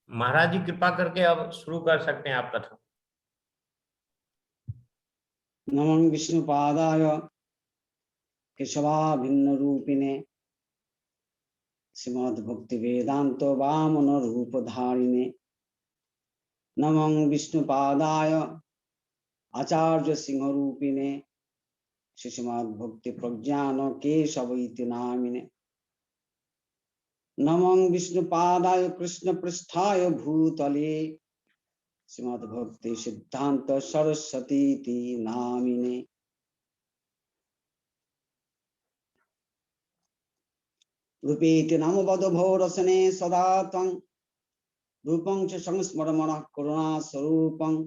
महाराज जी कृपा करके अब शुरू कर सकते हैं आप कथा। नमो विष्णुपादाय केशवाभिन्नरूपिणे श्रीमद्भक्तिवेदान्तो वामनरूपधारिणे। नमो विष्णुपादाय आचार्य सिंहरूपिणे श्रीमद्भक्तिप्रज्ञान केशव इति नामिने। नमो विष्णुपादाय कृष्णपृष्ठाय भूतले श्रीमद्भक्ति सिद्धांत सरस्वती इति नामिने। रूपेति नाम बधभो रसने सदा त्वं रूपं च संस्मरमणः करुणा स्वरूपं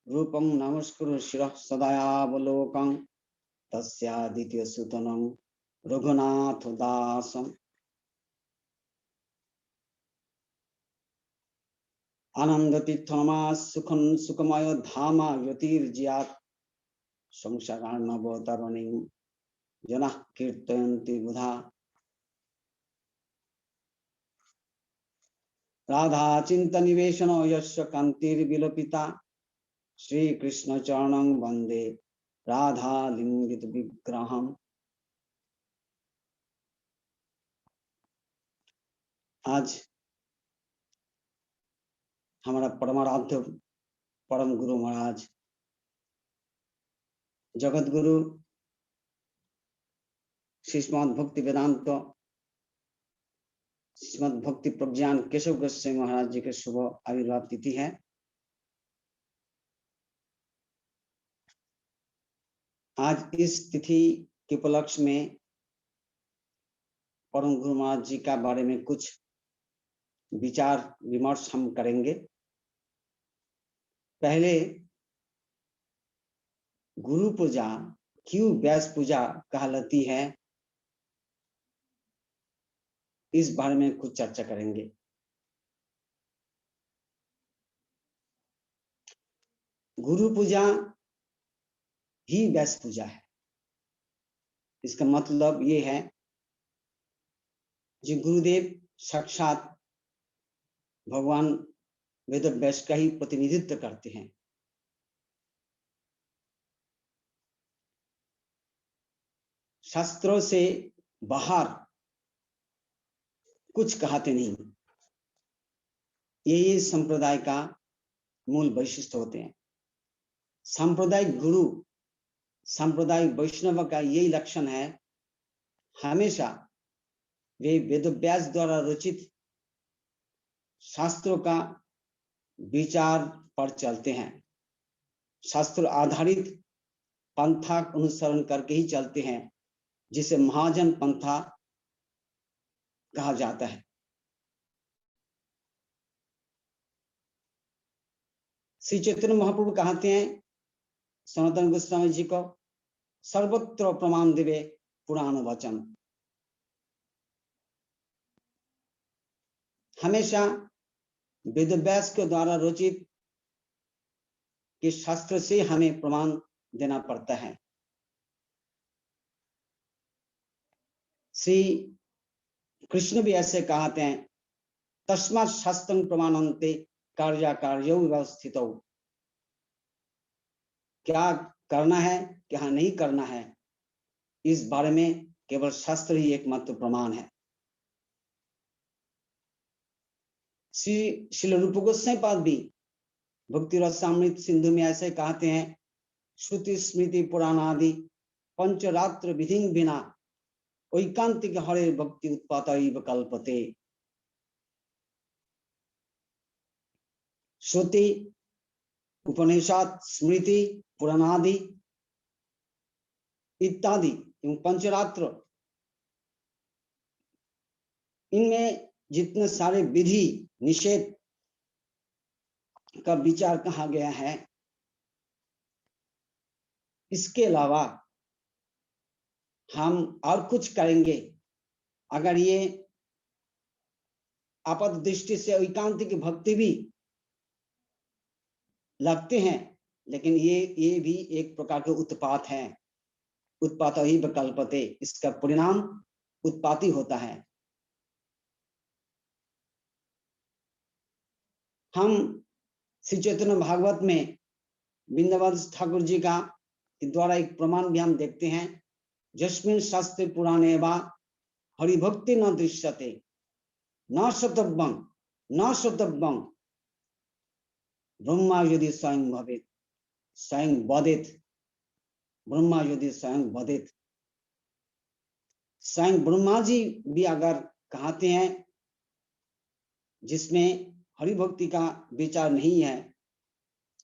रूपं नमस्कुरु शिरः सदायावलोकं तस्यादित्य सुतनं रघुनाथ दासम्। आनंदतीर्थमा सुखं सुखमय धामा ज्योतिर्जियात् संसारार्णवतरणिं जनाः कीर्तयन्ति बुधा। राधा चिंतनिवेशन यस्य कांतिर्विलोपिता श्री कृष्ण चरणं वंदे राधा लिंगित विग्रहम्। आज हमारा परमाराध्य परम गुरु महाराज जगत गुरु श्रीमद् भक्ति वेदांत श्रीमद् भक्ति प्रज्ञान केशव गोस्वामी महाराज जी के शुभ आविर्भाव तिथि है। आज इस तिथि के उपलक्ष्य में परम गुरु महाराज जी का बारे में कुछ विचार विमर्श हम करेंगे। पहले गुरु पूजा क्यों व्यास पूजा कहलाती है, इस बारे में कुछ चर्चा करेंगे। गुरु पूजा ही व्यास पूजा है। इसका मतलब ये है जो गुरुदेव साक्षात भगवान वेद व्यास का ही प्रतिनिधित्व करते हैं। शास्त्रों से बाहर कुछ कहते नहीं। ये संप्रदाय का मूल वैशिष्ट्य होते हैं। सांप्रदायिक गुरु सांप्रदायिक वैष्णव का यही लक्षण है, हमेशा वे वेदव्यास द्वारा रचित शास्त्रों का विचार पर चलते हैं। शास्त्र आधारित पंथा अनुसरण करके ही चलते हैं, जिसे महाजन पंथा कहा जाता है। श्री चैतन्य महाप्रभु कहते हैं सनातन गोस्वामी जी को, सर्वत्र प्रमाण देवे पुराण वचन। हमेशा वेदव्यास के द्वारा रचित के शास्त्र से हमें प्रमाण देना पड़ता है। श्री कृष्ण भी ऐसे कहते हैं, तस्मात् शास्त्रं प्रमाणन्ते कार्य कार्यो व्यवस्थितौ। क्या करना है क्या नहीं करना है, इस बारे में केवल शास्त्र ही एकमात्र प्रमाण है। श्री रूप गोस्वामी पाद भी भक्ति रसामृत सिंधु में ऐसे कहते हैं, श्रुति स्मृति पुराण आदि पंचरात्र विधि बिना ऐकांतिक हरे भक्ति उत्पातैव कल्पते। श्रुति उपनिषद स्मृति पुराणादि इत्यादि एवं पंचरात्र, इनमें जितने सारे विधि निषेध का विचार कहा गया है, इसके अलावा हम और कुछ करेंगे, अगर ये आपात दृष्टि से एकांतिक भक्ति भी लगते हैं, लेकिन ये भी एक प्रकार के उत्पात है। उत्पात ही विकल्पते, इसका परिणाम उत्पाती होता है। हम श्री चैतन्य भागवत में वृंदावन ठाकुर जी का द्वारा एक प्रमाण भी हम देखते हैं, जस्मिन शास्त्रे पुराणे वा हरिभक्ति न दृश्यते न शतव्यं न शतव्यं ब्रह्मा यदि स्वयं भवेत स्वयं वदेत, ब्रह्मा यदि स्वयं वदेत। स्वयं ब्रह्मा जी भी अगर कहते हैं जिसमें हरिभक्ति का विचार नहीं है,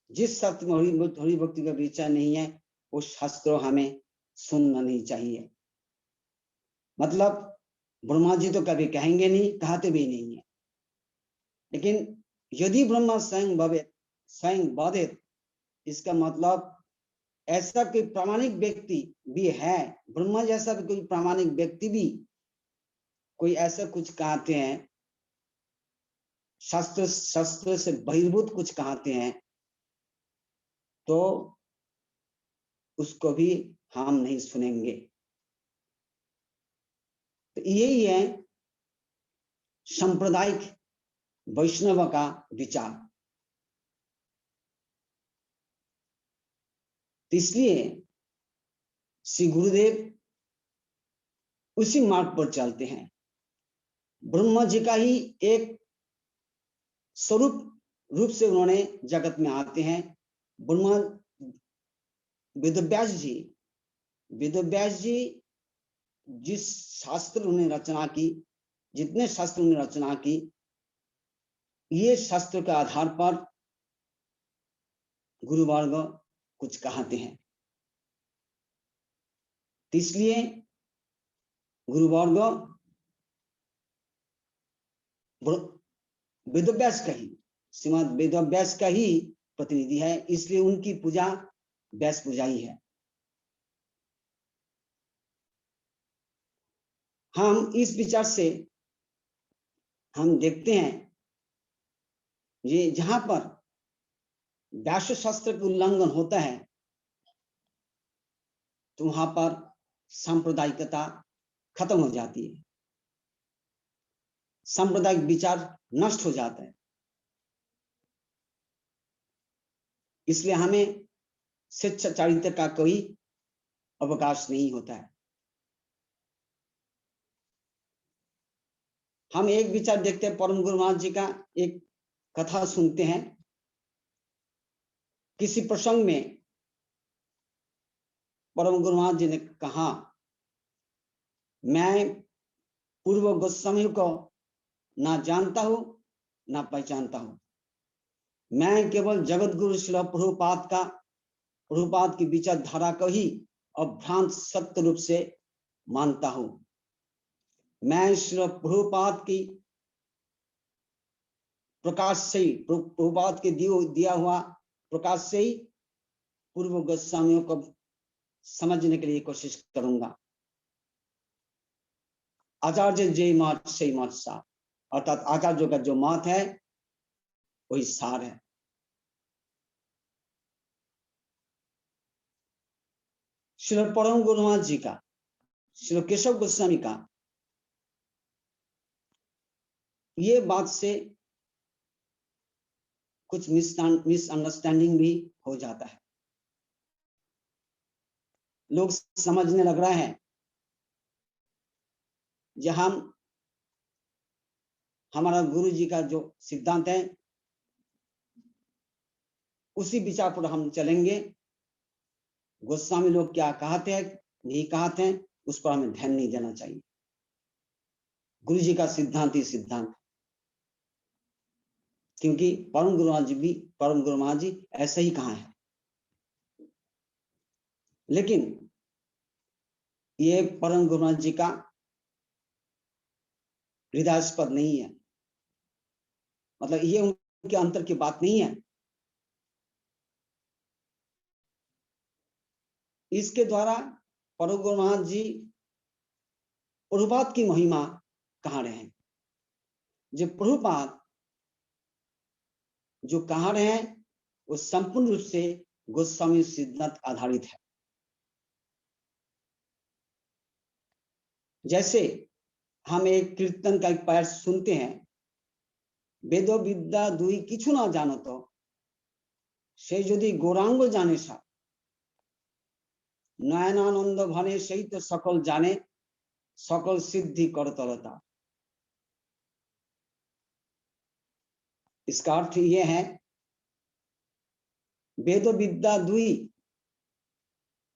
जिस शास्त्र में हरिभक्ति का विचार नहीं है, उस शास्त्र हमें सुनना नहीं चाहिए। मतलब ब्रह्मा जी तो कभी कहेंगे नहीं, कहते भी नहीं है। लेकिन यदि ब्रह्मा स्वयं भवेत स्वयं वदेत, इसका मतलब ऐसा कोई प्रामाणिक व्यक्ति भी है, ब्रह्मा जैसा भी कोई प्रामाणिक व्यक्ति भी कोई ऐसा कुछ कहते हैं, शास्त्र से बहिर्भूत कुछ कहते हैं, तो उसको भी हम नहीं सुनेंगे। तो यही है सांप्रदायिक वैष्णव का विचार। तो इसलिए श्री गुरुदेव उसी मार्ग पर चलते हैं। ब्रह्मा जी का ही एक स्वरूप रूप से उन्होंने जगत में आते हैं। ब्रह्मा वेदव्यास जी जिस शास्त्र उन्होंने रचना की, जितने शास्त्र उन्होंने रचना की, ये शास्त्र के आधार पर गुरुवर्ग कुछ कहते हैं। इसलिए गुरुवर्ग वेदव्यास का ही, श्रीमद वेदव्यास का ही प्रतिनिधि है, इसलिए उनकी पूजा व्यास पूजा ही है। हम इस विचार से हम देखते हैं ये जहां पर व्यास शास्त्र का उल्लंघन होता है, तो वहां पर सांप्रदायिकता खत्म हो जाती है, सांप्रदायिक विचार नष्ट हो जाता है। इसलिए हमें स्वेच्छाचारिता का कोई अवकाश नहीं होता है। हम एक विचार देखते हैं, परम गुरु महाराज जी का एक कथा सुनते हैं। किसी प्रसंग में परम गुरु महाराज जी ने कहा, मैं पूर्व गोस्वामी को ना जानता हूं ना पहचानता हूं, मैं केवल जगत गुरु श्रील प्रभुपाद की विचारधारा को ही अभ्रांत सत्य रूप से मानता हूं। मैं श्रील प्रभुपाद की प्रकाश से ही, प्रभुपाद के दिया हुआ प्रकाश से ही पूर्व गोस्वामियों को समझने के लिए कोशिश करूंगा। आचार्य जय मत से मत सा, अर्थात आचार्यों का जो मत है वही सार है। श्री परम गुरु महाराज जी का, श्री केशव गोस्वामी का ये बात से कुछ मिसअंडरस्टैंडिंग भी हो जाता है। लोग समझने लग रहा है जहां हमारा गुरु जी का जो सिद्धांत है उसी विचार पर हम चलेंगे। गोस्वामी लोग क्या कहते हैं नहीं कहते हैं उस पर हमें ध्यान नहीं देना चाहिए। गुरु जी का सिद्धांत ही सिद्धांत, क्योंकि परम गुरु महाराज जी ऐसे ही कहा है। लेकिन ये परम गुरु महाराज जी का हृदयास्पद नहीं है, मतलब ये उनके अंतर की बात नहीं है। इसके द्वारा परम गुरु महाराज जी प्रभुपाद की महिमा कहा रहे हैं। जो प्रभुपाद जो कहा रहे हैं वो संपूर्ण रूप से गोस्वामी सिद्धांत आधारित है। जैसे हम एक कीर्तन का एक पैर सुनते हैं, বেদ বিদ্যা দুই কিছু না জানত সে যদি গৌরাঙ্গ জানে সব নয়नानंद भने সেই তো সকল জানে সকল सिद्धि करतलता। इसका अर्थ ये है वेद विद्या दुई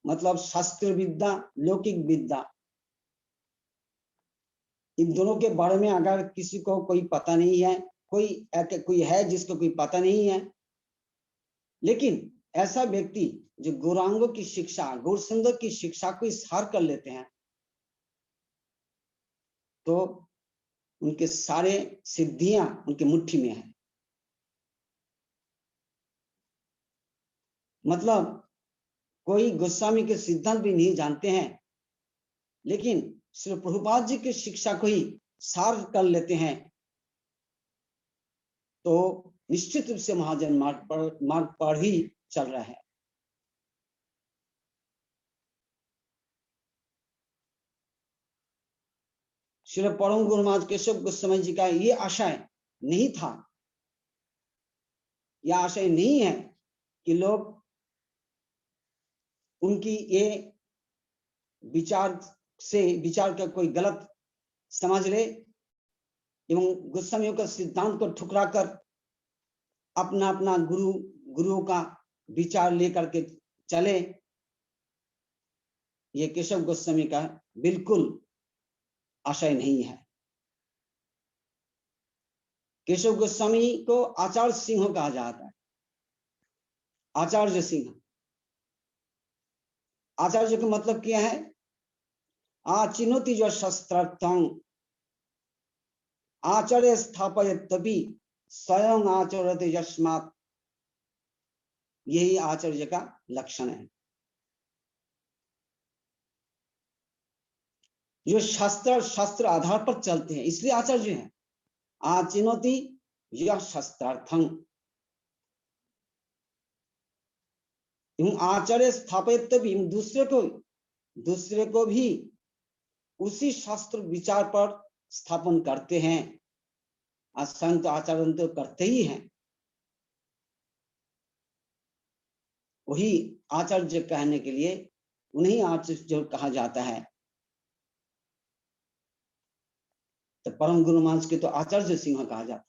मतलब शास्त्र विद्या लौकिक विद्या, इन दोनों के बारे में अगर किसी को कोई पता नहीं है, कोई है जिसको कोई पता नहीं है, लेकिन ऐसा व्यक्ति जो गौरांगों की शिक्षा गौर सुंदर की शिक्षा को सार कर लेते हैं तो उनके सारे सिद्धियां उनकी मुट्ठी में है। मतलब कोई गोस्वामी के सिद्धांत भी नहीं जानते हैं, लेकिन श्री प्रभुपाद जी की शिक्षा को ही सार कर लेते हैं तो निश्चित रूप से महाजन मार्ग पर ही चल रहा है। श्री परम गुरु महाराज केशव गोस्वामी जी का ये आशय नहीं था, यह आशय नहीं है कि लोग उनकी ये विचार का कोई गलत समझ ले एवं गोस्वामियों का सिद्धांत को ठुकरा कर अपना अपना गुरुओं का विचार लेकर के चले। ये केशव गोस्वामी का बिल्कुल आशय नहीं है। केशव गोस्वामी को आचार्य सिंह कहा जाता है, आचार्य सिंह। आचार्य का मतलब क्या है? आचिनोति जो शस्त्रार्थं आचार्य स्थापयत्यपि स्वयं आचरते यस्मात्, यही आचार्य का लक्षण है। जो शास्त्र आधार पर चलते हैं इसलिए आचार्य है। आचिनोति यह शस्त्रार्थं आचार्य स्थापयत्यपि दूसरे को भी उसी शास्त्र विचार पर स्थापन करते हैं। संत आचरण तो करते ही हैं, वही आचार्य कहने के लिए उन्हीं आचार्य जो कहा जाता है। तो परम गुरु महाराज के तो आचार्य सिंह कहा जाता है।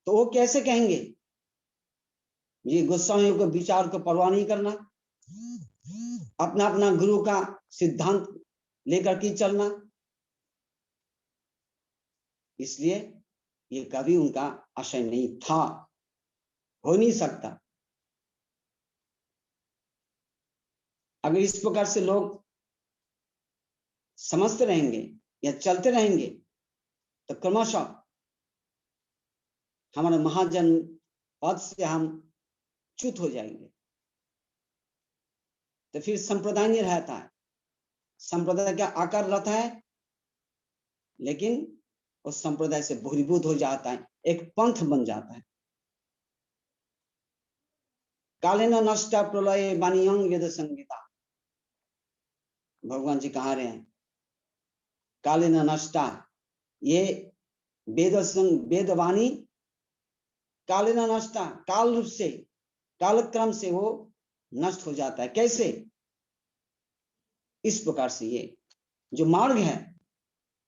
तो वो कैसे कहेंगे? ये गोस्वामियों को विचार को परवाह नहीं करना, अपना अपना गुरु का सिद्धांत लेकर के चलना, इसलिए ये कभी उनका आशय नहीं था, हो नहीं सकता। अगर इस प्रकार से लोग समझते रहेंगे या चलते रहेंगे तो क्रमशः हमारे महाजन पद से हम च्युत हो जाएंगे। तो फिर संप्रदाय नहीं रहता है। संप्रदाय का आकार रहता है, लेकिन उस संप्रदाय से बहिर्भूत हो जाता है, एक पंथ बन जाता है। कालेन नष्टा प्रलय वाणियं वेद संगीता, भगवान जी कहा रहे हैं कालेन नष्टा, ये वेदवाणी कालेन नष्टा, काल रूप से कालक्रम से वो नष्ट हो जाता है। कैसे? इस प्रकार से ये जो मार्ग है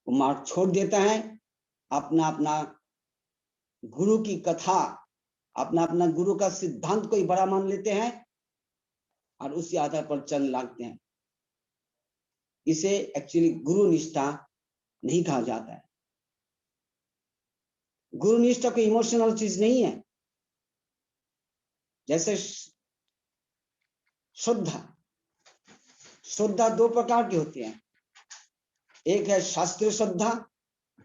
वो मार्ग छोड़ देता है, अपना अपना गुरु की कथा, अपना अपना गुरु का सिद्धांत को ही बड़ा मान लेते हैं और उसी आधार पर चलने लगते हैं। इसे एक्चुअली गुरु निष्ठा नहीं कहा जाता है। गुरु निष्ठा कोई इमोशनल चीज नहीं है। जैसे श्रद्धा दो प्रकार की होती है, एक है शास्त्रीय श्रद्धा,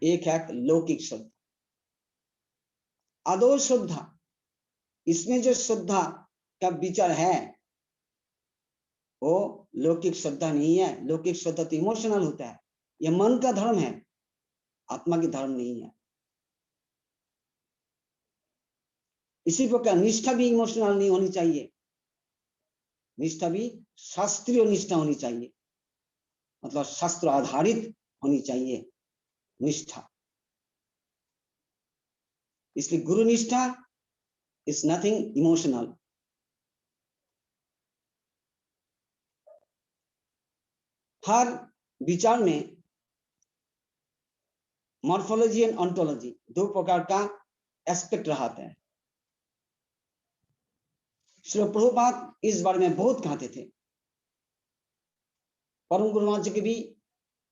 एक है लौकिक श्रद्धा। आदो श्रद्धा, इसमें जो श्रद्धा का विचार है वो लौकिक श्रद्धा नहीं है। लौकिक श्रद्धा तो इमोशनल होता है, यह मन का धर्म है, आत्मा की धर्म नहीं है। इसी प्रकार निष्ठा भी इमोशनल नहीं होनी चाहिए, निष्ठा भी शास्त्रीय निष्ठा होनी चाहिए, मतलब शास्त्र आधारित होनी चाहिए निष्ठा। इसलिए गुरु निष्ठा इज नथिंग इमोशनल। हर विचार में मॉर्फोलॉजी एंड ऑन्टोलॉजी दो प्रकार का एस्पेक्ट रहता है। श्री प्रभुपाद इस बारे में बहुत कहते थे। परम गुरु महाराज जी के भी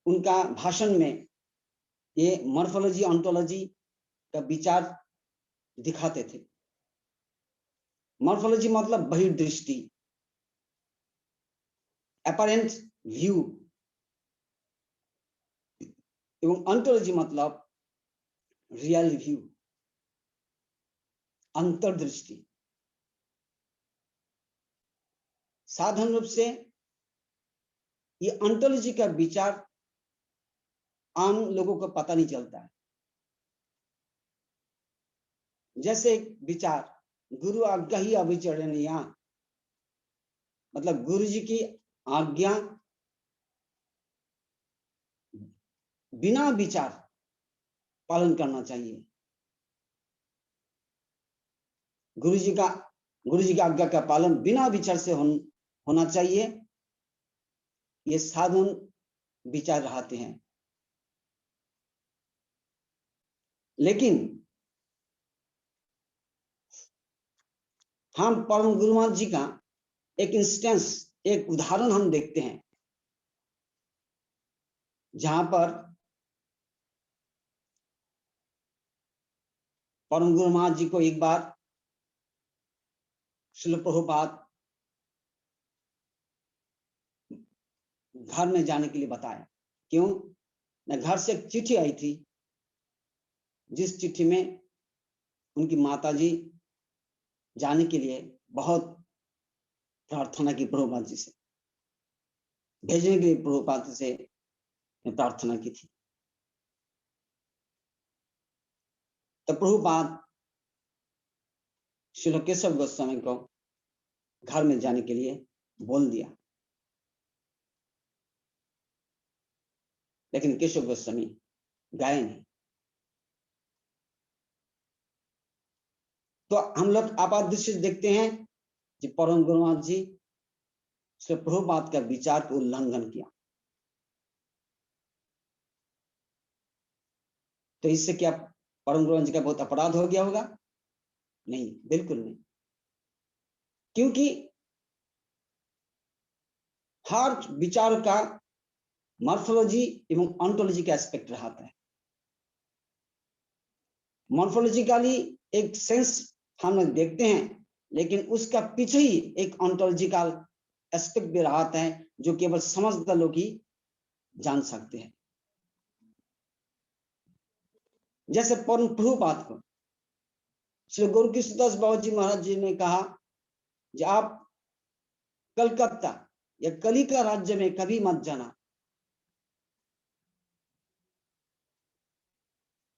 उनका भाषण में ये मॉर्फोलॉजी ऑन्टोलॉजी का विचार दिखाते थे। मॉर्फोलॉजी मतलब बहिर्दृष्टि, अपरेंट व्यू, एवं ऑन्टोलॉजी मतलब रियल व्यू, अंतर्दृष्टि। साधारण रूप से ये ऑन्टोलॉजी का विचार आम लोगों को पता नहीं चलता है। जैसे एक विचार गुरु आज्ञा ही अविचरणीया, मतलब गुरु जी की आज्ञा बिना विचार पालन करना चाहिए। गुरु जी की आज्ञा का पालन बिना विचार से होना चाहिए। ये साधारण विचार रहते हैं। लेकिन हम परम गुरु महाराज जी का एक इंस्टेंस, एक उदाहरण हम देखते हैं, जहां पर परम गुरु महाराज जी को एक बार श्रील प्रभुपाद घर में जाने के लिए बताया। क्यों? न घर से एक चिट्ठी आई थी, जिस चिट्ठी में उनकी माताजी जाने के लिए बहुत प्रार्थना की प्रभुपाद जी से, भेजने के लिए प्रभुपाद से प्रार्थना की थी। तो प्रभुपाद श्री केशव गोस्वामी को घर में जाने के लिए बोल दिया, लेकिन केशव गोस्वामी गए नहीं। तो हम लोग आपात दृष्टि से देखते हैं कि परम गुरु महाराज जी श्री प्रभुपाद का विचार को उल्लंघन किया। तो इससे क्या परम गुरु महाराज जी का बहुत अपराध हो गया होगा? नहीं, बिल्कुल नहीं। क्योंकि हर विचार का मॉर्फोलॉजी एवं ऑन्टोलॉजी का एस्पेक्ट रहता है। मॉर्फोलॉजिकली एक सेंस हम लोग देखते हैं, लेकिन उसका पीछे ही एक ऑन्टोलॉजिकल एस्पेक्ट भी रहता है, जो केवल समझदार लोग ही जान सकते हैं। जैसे परम प्रभुपाद को श्री गुरु कृष्णदास बाबा जी महाराज जी ने कहा कि आप कलकत्ता या कलिका राज्य में कभी मत जाना।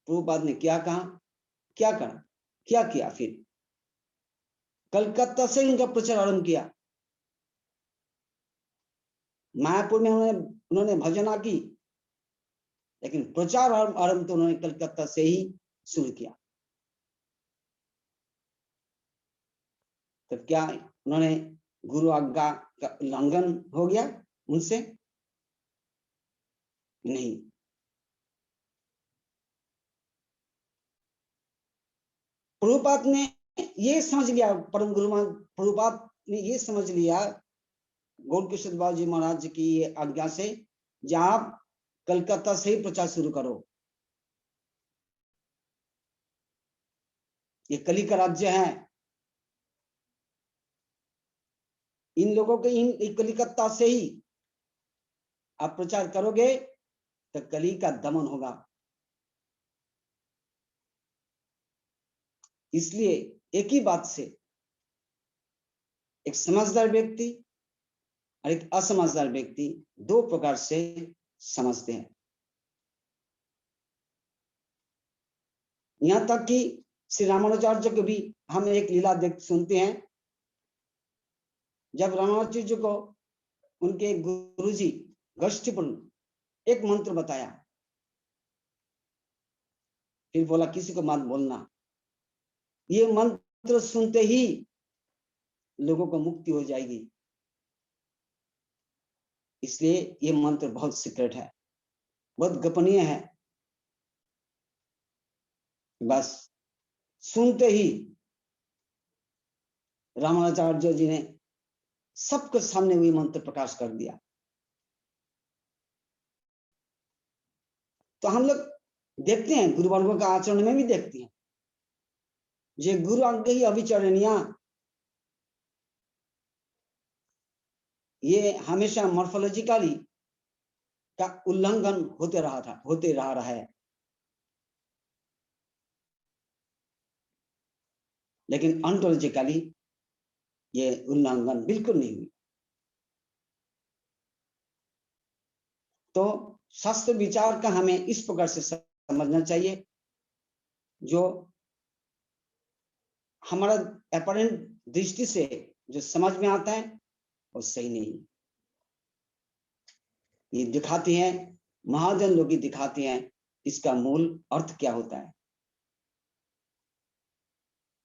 प्रभुपाद ने क्या कहा, क्या करा, क्या किया? फिर कलकत्ता से उनका प्रचार आरंभ किया। मायापुर में उन्होंने भजना की, लेकिन प्रचार आरंभ तो उन्होंने कलकत्ता से ही शुरू किया। तब क्या उन्होंने गुरु आज्ञा का उल्लंघन हो गया उनसे? नहीं। प्रभुपाद ने ये समझ लिया, परम गुरु प्रभुपाद ने ये समझ लिया गौर किशोर बाबा जी महाराज की आज्ञा से, जब आप कलकत्ता से ही प्रचार शुरू करो। ये कली का राज्य है, इन लोगों के इन कलिकत्ता से ही आप प्रचार करोगे तो कली का दमन होगा। इसलिए एक ही बात से एक समझदार व्यक्ति और एक असमझदार व्यक्ति दो प्रकार से समझते हैं। यहां तक कि श्री रामानुजाचार्य को भी हम एक लीला सुनते हैं। जब रामानुजाचार्य को उनके गुरुजी गष्टिपुर एक मंत्र बताया, फिर बोला किसी को मत बोलना, ये मंत्र सुनते ही लोगों को मुक्ति हो जाएगी। इसलिए ये मंत्र बहुत सीक्रेट है, बहुत गोपनीय है। बस सुनते ही रामानुजाचार्य जी ने सबके सामने वही मंत्र प्रकाश कर दिया। तो हम लोग देखते हैं, गुरु वर्गों का आचरण में भी देखते हैं, ये गुरु आज्ञा ही अविचरणीय, ये हमेशा मॉर्फोलॉजिकली का उल्लंघन होते रहा है। लेकिन ऑन्टोलॉजिकली ये उल्लंघन बिल्कुल नहीं हुई। तो शास्त्र विचार का हमें इस प्रकार से समझना चाहिए, जो हमारा अपरेंट दृष्टि से जो समझ में आता है वो सही नहीं। ये दिखाती हैं, महाजन लोग ही दिखाते हैं इसका मूल अर्थ क्या होता है।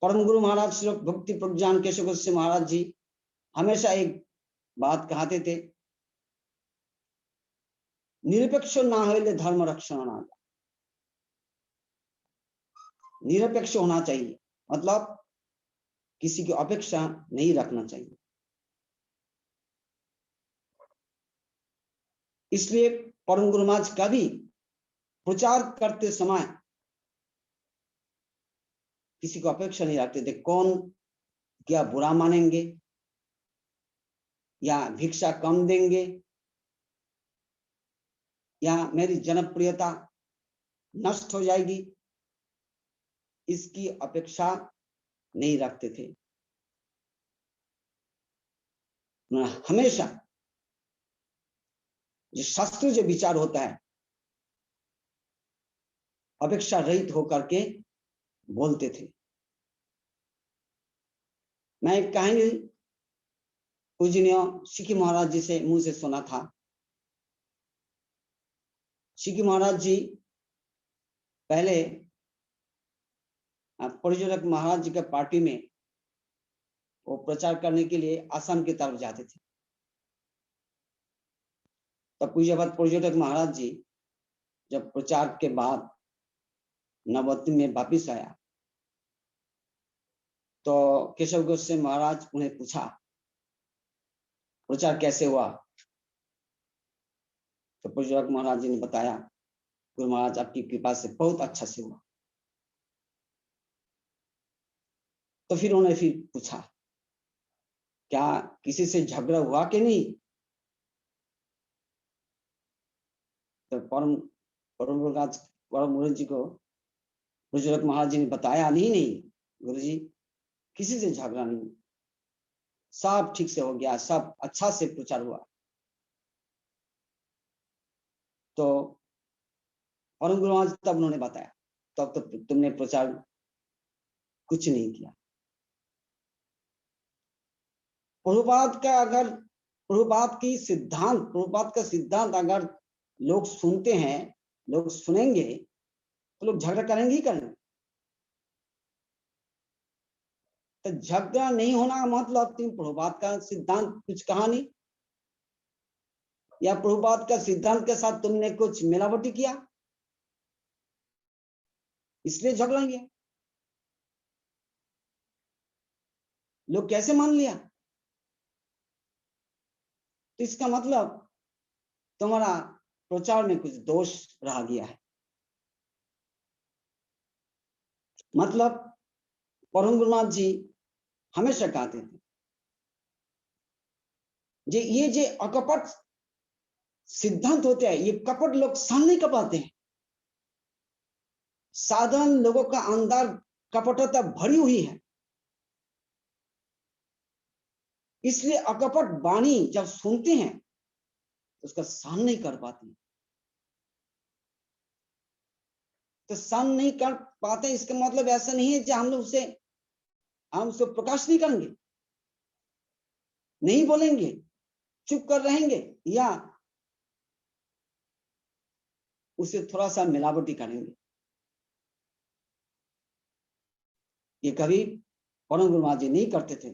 परम गुरु महाराज श्री भक्ति प्रज्ञान केशव गोस्वामी महाराज जी हमेशा एक बात कहते थे, निरपेक्ष ना होइले धर्म रक्षण ना। निरपेक्ष होना चाहिए, मतलब किसी की अपेक्षा नहीं रखना चाहिए। इसलिए परम गुरु महाराज कभी प्रचार करते समय किसी को अपेक्षा नहीं रखते थे, कौन क्या बुरा मानेंगे या भिक्षा कम देंगे या मेरी जनप्रियता नष्ट हो जाएगी, इसकी अपेक्षा नहीं रखते थे। हमेशा जो शास्त्र जो विचार होता है अपेक्षा रहित होकर के बोलते थे। मैं एक कहानी पूजनीय सिक्की महाराज जी से मुंह से सुना था। सिक्की महाराज जी पहले पर्यटक महाराज जी के पार्टी में वो प्रचार करने के लिए आसाम की तरफ जाते थे। तब पूज्यपाद पर्यटक महाराज जी जब प्रचार के बाद नवद्वीप में वापिस आया तो केशव गोस्वामी महाराज उन्हें पूछा प्रचार कैसे हुआ। तो पर्यटक महाराज जी ने बताया, गुरु महाराज आपकी कृपा से बहुत अच्छा से हुआ। तो फिर उन्होंने फिर पूछा क्या किसी से झगड़ा हुआ कि नहीं। तो परम गुरु जी को पर्यटक महाराज जी ने बताया, नहीं गुरु जी किसी से झगड़ा नहीं, सब ठीक से हो गया, सब अच्छा से प्रचार हुआ। तो परम गुरु महाराज तब उन्होंने बताया, तब तो तुमने प्रचार कुछ नहीं किया। प्रभुपाद का सिद्धांत अगर लोग सुनते हैं, लोग सुनेंगे तो लोग झगड़ा करेंगे ही करेंगे। तो झगड़ा नहीं होना का मतलब तुम प्रभुपाद का सिद्धांत कुछ कहा नहीं, या प्रभुपाद का सिद्धांत के साथ तुमने कुछ मिलावटी किया, इसलिए झगड़ा किया। लोग कैसे मान लिया, तो इसका मतलब तुम्हारा प्रचार में कुछ दोष रह गया है। मतलब परम गुरुनाथ जी हमेशा कहते थे ये जो अकपट सिद्धांत होते हैं, ये कपट लोग सहन नहीं कर पाते हैं। साधारण लोगों का अंदर कपटता भरी हुई है, इसलिए अकपट वाणी जब सुनते हैं तो उसका सहन नहीं कर पाते। तो सहन नहीं कर पाते इसका मतलब ऐसा नहीं है कि हम उसे प्रकाश नहीं करेंगे, नहीं बोलेंगे, चुप कर रहेंगे, या उसे थोड़ा सा मिलावटी करेंगे। ये कभी परम गुरु महाराज जी नहीं करते थे।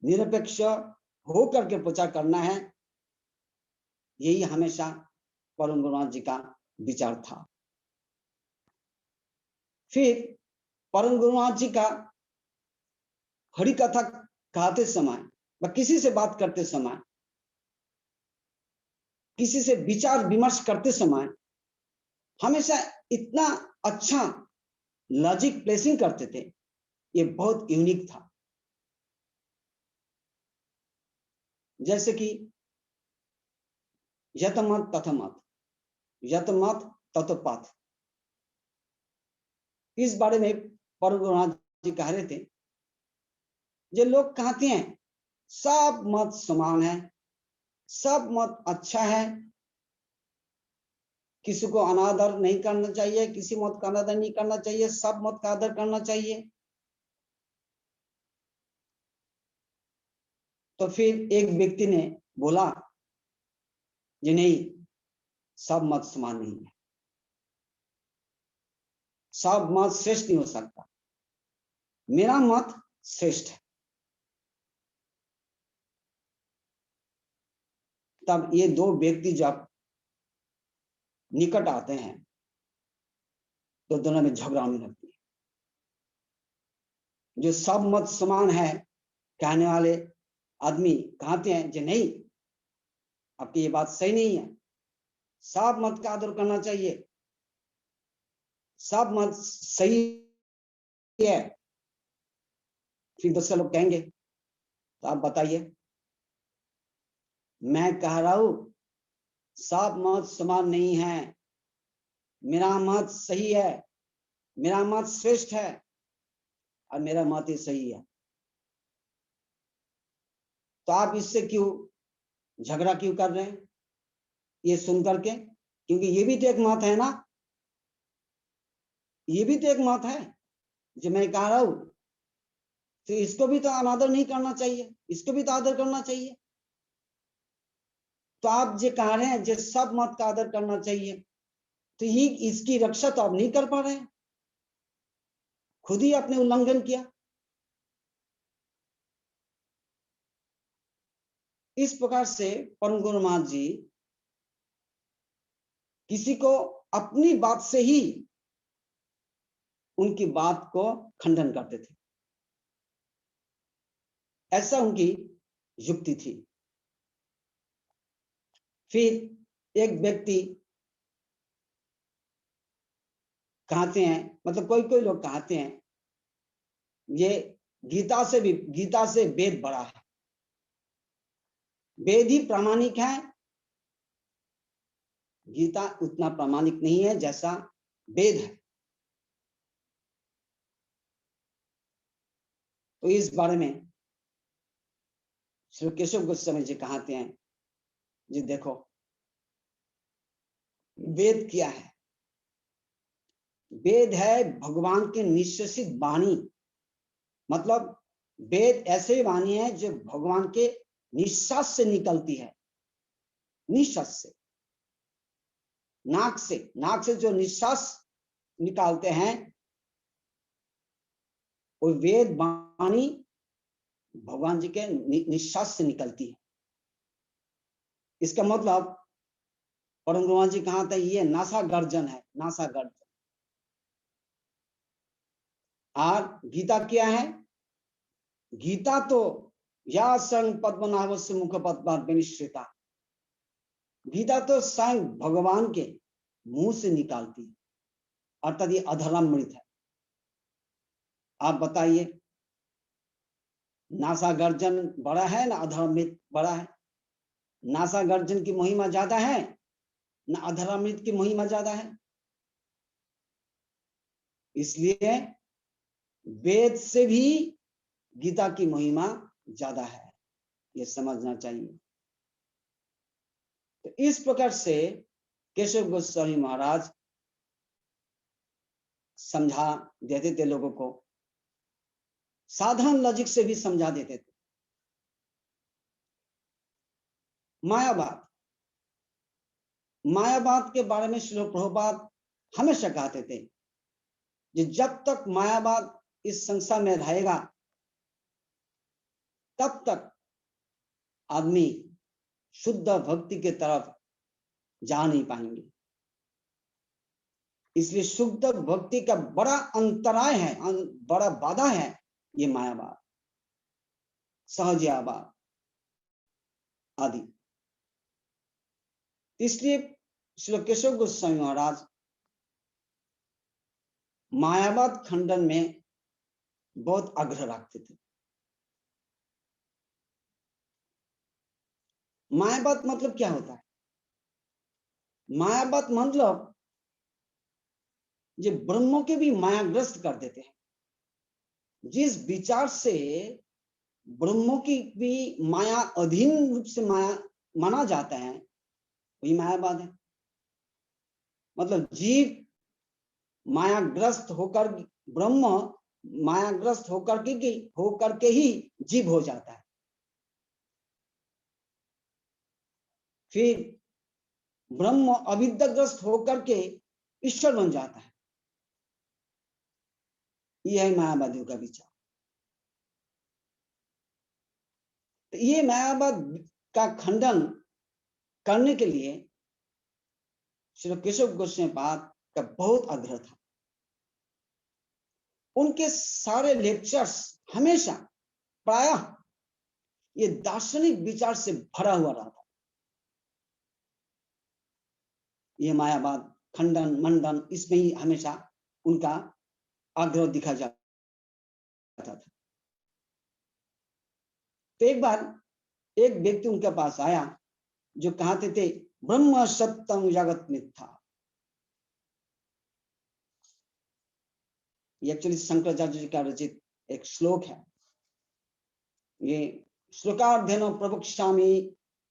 निरपेक्ष हो करके प्रचार करना है, यही हमेशा परम गुरु महाराज जी का विचार था। फिर परम गुरु महाराज जी का हरि कथा कहते समय व किसी से बात करते समय, किसी से विचार विमर्श करते समय हमेशा इतना अच्छा लॉजिक प्लेसिंग करते थे, ये बहुत यूनिक था। जैसे कि यत मत तथ मत, यत मत तत पथ, इस बारे में परम गुरु महाराज जी कह रहे थे, जो लोग कहते हैं सब मत समान है, सब मत अच्छा है, किसी को अनादर नहीं करना चाहिए, किसी मत का अनादर नहीं करना चाहिए, सब मत का आदर करना चाहिए। तो फिर एक व्यक्ति ने बोला जी नहीं, सब मत समान नहीं है, सब मत श्रेष्ठ नहीं हो सकता, मेरा मत श्रेष्ठ है। तब ये दो व्यक्ति जब निकट आते हैं तो दोनों में झगड़ा होने लगती है। जो सब मत समान है कहने वाले आदमी कहते हैं कि नहीं, आपकी ये बात सही नहीं है, सब मत का आदर करना चाहिए, सब मत सही है। फिर दूसरे लोग कहेंगे तो आप बताइए, मैं कह रहा हूं सब मत समान नहीं है, मेरा मत सही है, मेरा मत श्रेष्ठ है और मेरा मत ही सही है। तो आप इससे क्यों झगड़ा क्यों कर रहे हैं ये सुन करके? क्योंकि ये भी तो एक मत है ना, ये भी तो एक मत है जो मैं कह रहा हूं, तो इसको भी तो अनादर नहीं करना चाहिए, इसको भी तो आदर करना चाहिए। तो आप जो कह रहे हैं जो सब मत का आदर करना चाहिए, तो ये इसकी रक्षा तो आप नहीं कर पा रहे हैं, खुद ही आपने उल्लंघन किया। इस प्रकार से परम गुरु महाराज जी किसी को अपनी बात से ही उनकी बात को खंडन करते थे, ऐसा उनकी युक्ति थी। फिर एक व्यक्ति कहते हैं, मतलब कोई कोई लोग कहते हैं ये गीता से वेद बड़ा है, वेद ही प्रामाणिक है, गीता उतना प्रामाणिक नहीं है जैसा वेद है। तो इस बारे में श्री केशव गोस्वामी जी कहते हैं जी देखो, वेद क्या है? वेद है भगवान के निश्चित वाणी, मतलब वेद ऐसे वाणी है जो भगवान के निश्वास से निकलती है, निश्वास से, नाक से जो निश्वास निकालते हैं वो वेद वाणी भगवान जी के निश्वास से निकलती है। इसका मतलब परम गुरु जी कहा था ये नासा गर्जन है, नासा गर्जन। और गीता क्या है? गीता तो या संग पद्मनाभ से मुख पद्मा, गीता तो स्वयं भगवान के मुंह से निकालती है, अर्थात ये अधरामृत है। आप बताइए, नासा गर्जन बड़ा है ना अधरामृत बड़ा है? नासा गर्जन की महिमा ज्यादा है ना अधरामृत की महिमा ज्यादा है? इसलिए वेद से भी गीता की महिमा ज्यादा है, ये समझना चाहिए। तो इस प्रकार से केशव गोस्वामी महाराज समझा देते थे लोगों को, साधारण लॉजिक से भी समझा देते थे। मायावाद के बारे में श्रील प्रभुपाद हमेशा कहते थे कि जब तक मायावाद इस संसार में रहेगा तब तक आदमी शुद्ध भक्ति के तरफ जा नहीं पाएंगे। इसलिए शुद्ध भक्ति का बड़ा अंतराय है, बड़ा बाधा है ये मायावाद, सहजयावाद आदि। इसलिए श्री केशव गोस्वामी महाराज मायावाद खंडन में बहुत आग्रह रखते थे। मायावाद मतलब क्या होता है? मायावाद मतलब जो ब्रह्म के भी मायाग्रस्त कर देते हैं। जिस विचार से ब्रह्म की भी माया अधीन रूप से माया माना जाता है वही मायावाद है। मतलब जीव मायाग्रस्त होकर, ब्रह्म मायाग्रस्त होकर के ही जीव हो जाता है। फिर ब्रह्म अविद्याग्रस्त होकर के ईश्वर बन जाता है। यह है मायावादियों का विचार। तो ये मायावाद का खंडन करने के लिए श्री केशव गोस्वामी पाद का बहुत आग्रह था। उनके सारे लेक्चर्स हमेशा प्रायः ये दार्शनिक विचार से भरा हुआ रहा था। ये मायावाद खंडन मंडन इसमें ही हमेशा उनका आग्रह दिखा जाता था। तो एक बार एक व्यक्ति उनके पास आया जो कहते थे ब्रह्म सत्यम जगत मिथ्या। ये एक्चुअली शंकराचार्य जी का रचित एक श्लोक है। ये श्लोकाध्ययन प्रवक्ष्यामि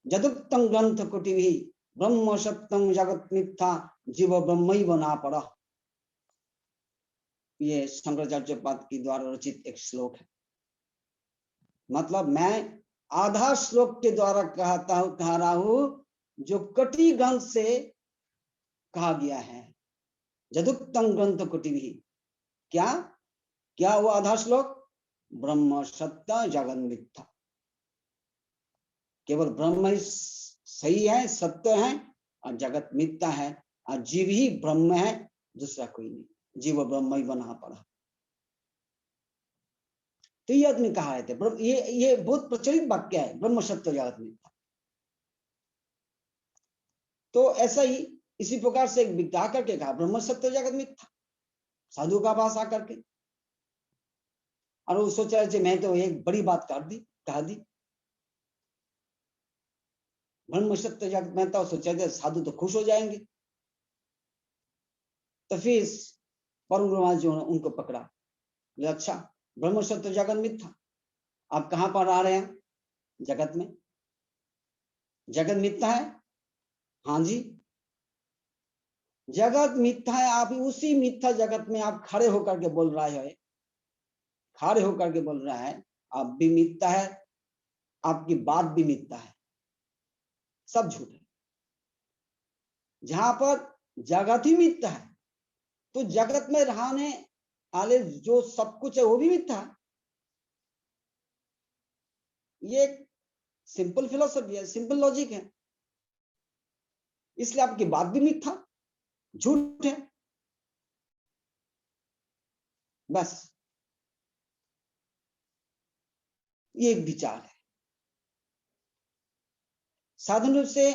यदुक्तं ग्रंथ कुटिभि ब्रह्म सत्यम जगत मिथ्या जीव ब्रह्मैव नापरः। ये शंकराचार्य पाद के द्वारा रचित एक श्लोक है। मतलब मैं आधा श्लोक के द्वारा कह रहा हूं जो कटी ग्रंथ से कहा गया है। यदुक्तं ग्रंथ कुटिभि, क्या क्या वो आधा श्लोक? ब्रह्म सत्य जगत मिथ्या। केवल ब्रह्म ही सही है, सत्य है, और जगत मिथ्या है, और जीव ही ब्रह्म है, दूसरा कोई नहीं। जीव ब्रह्म ही बना पड़ा। तो ये आदमी कहा रहे थे, ये बहुत प्रचलित वाक्य है, ब्रह्म सत्य जगत मिथ्या। तो ऐसा ही इसी प्रकार से एक विज्ञा करके कहा ब्रह्म सत्य जगत मिथ्या, साधु का पास आकर के। और वो सोचा मैं तो एक बड़ी बात कहा दी ब्रह्म सत्य जगत मिथ्या। सोचा साधु तो खुश हो जाएंगे। तो फिर परम ब्रह्मा जो उनको पकड़ा, अच्छा ब्रह्म सत्य जगत मिथ्या, आप कहां पर आ रहे हैं? जगत में। जगत मिथ्या है? हाँ जी, जगत मिथ्या है। आप उसी मिथ्या जगत में आप खड़े होकर के बोल रहा है, खड़े होकर के बोल रहा है आप भी मिथ्या है, आपकी बात भी मिथ्या है, सब झूठ है। जहां पर जगत ही मिथ्या है तो जगत में रहने वाले जो सब कुछ है वो भी मिथ्या है। ये एक सिंपल फिलोसफी है, सिंपल लॉजिक है। इसलिए आपकी बात भी मिथ्या, झूठ है। बस ये एक विचार है। साधारण रूप से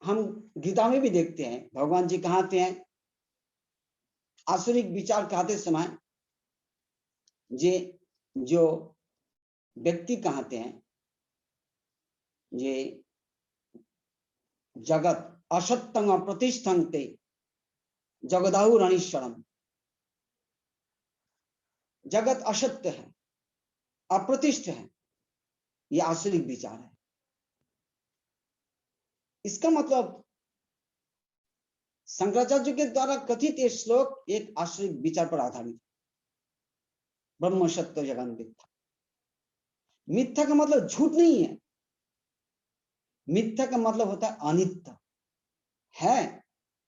हम गीता में भी देखते हैं, भगवान जी कहते हैं आसुरिक विचार कहते समय ये जो व्यक्ति कहते हैं ये जगत असत्यं प्रतिष्ठन्ते जगदाहुरणीश्वरम। जगत असत्य है, अप्रतिष्ठ है, यह आसुरिक विचार है। इसका मतलब शंकराचार्य के द्वारा कथित ये श्लोक एक आसुरिक विचार पर आधारित है। ब्रह्म सत्य जगत मिथ्या। मिथ्या का मतलब झूठ नहीं है। मिथ्या का मतलब होता है अनित्य है,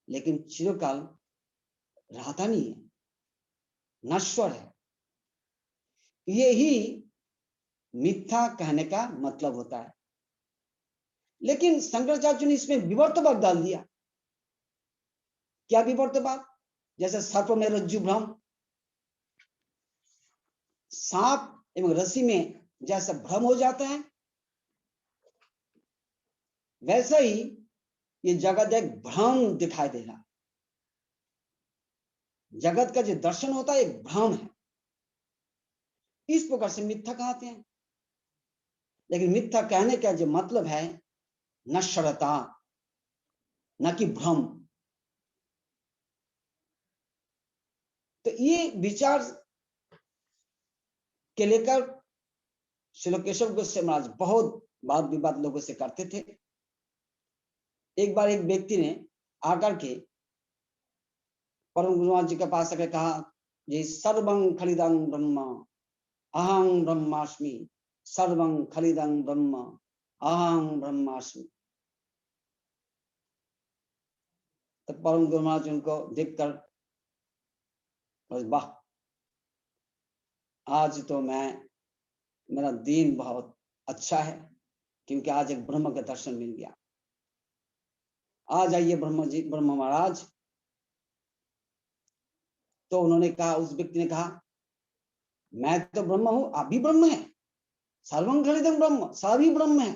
लेकिन चिरकाल रहता नहीं है, नश्वर है। यही मिथ्या कहने का मतलब होता है। लेकिन शंकराचार्य ने इसमें विवर्तवाद डाल दिया। क्या विवर्तवाद? जैसे सर्प में रज्जु भ्रम, सांप एवं रस्सी में जैसा भ्रम हो जाता है, वैसा ही ये जगत एक भ्रम दिखाई दे रहा। जगत का जो दर्शन होता है एक भ्रम है। इस प्रकार से मिथ्या कहते हैं। लेकिन मिथ्या कहने का जो मतलब है नश्वरता, न कि भ्रम। तो ये विचार के लेकर श्री केशव गोस्वामी महाराज बहुत वाद विवाद लोगों से करते थे। एक बार एक व्यक्ति ने आकर के परम गुरु महाराज जी के पास आकर कहा, ये सर्वं खलिदं ब्रह्म अहं ब्रह्मास्मि, सर्वं खलिदं ब्रह्म अहं ब्रह्मास्मि। तो परम गुरु महाराज उनको देखकर वाह, आज तो मेरा दिन बहुत अच्छा है, क्योंकि आज एक ब्रह्म का दर्शन मिल गया। आ जाइए ब्रह्म महाराज। तो उन्होंने कहा, उस व्यक्ति ने कहा, मैं तो ब्रह्म हूं, आप भी ब्रह्म है। सर्वं खलिदं ब्रह्म, सभी ब्रह्म है।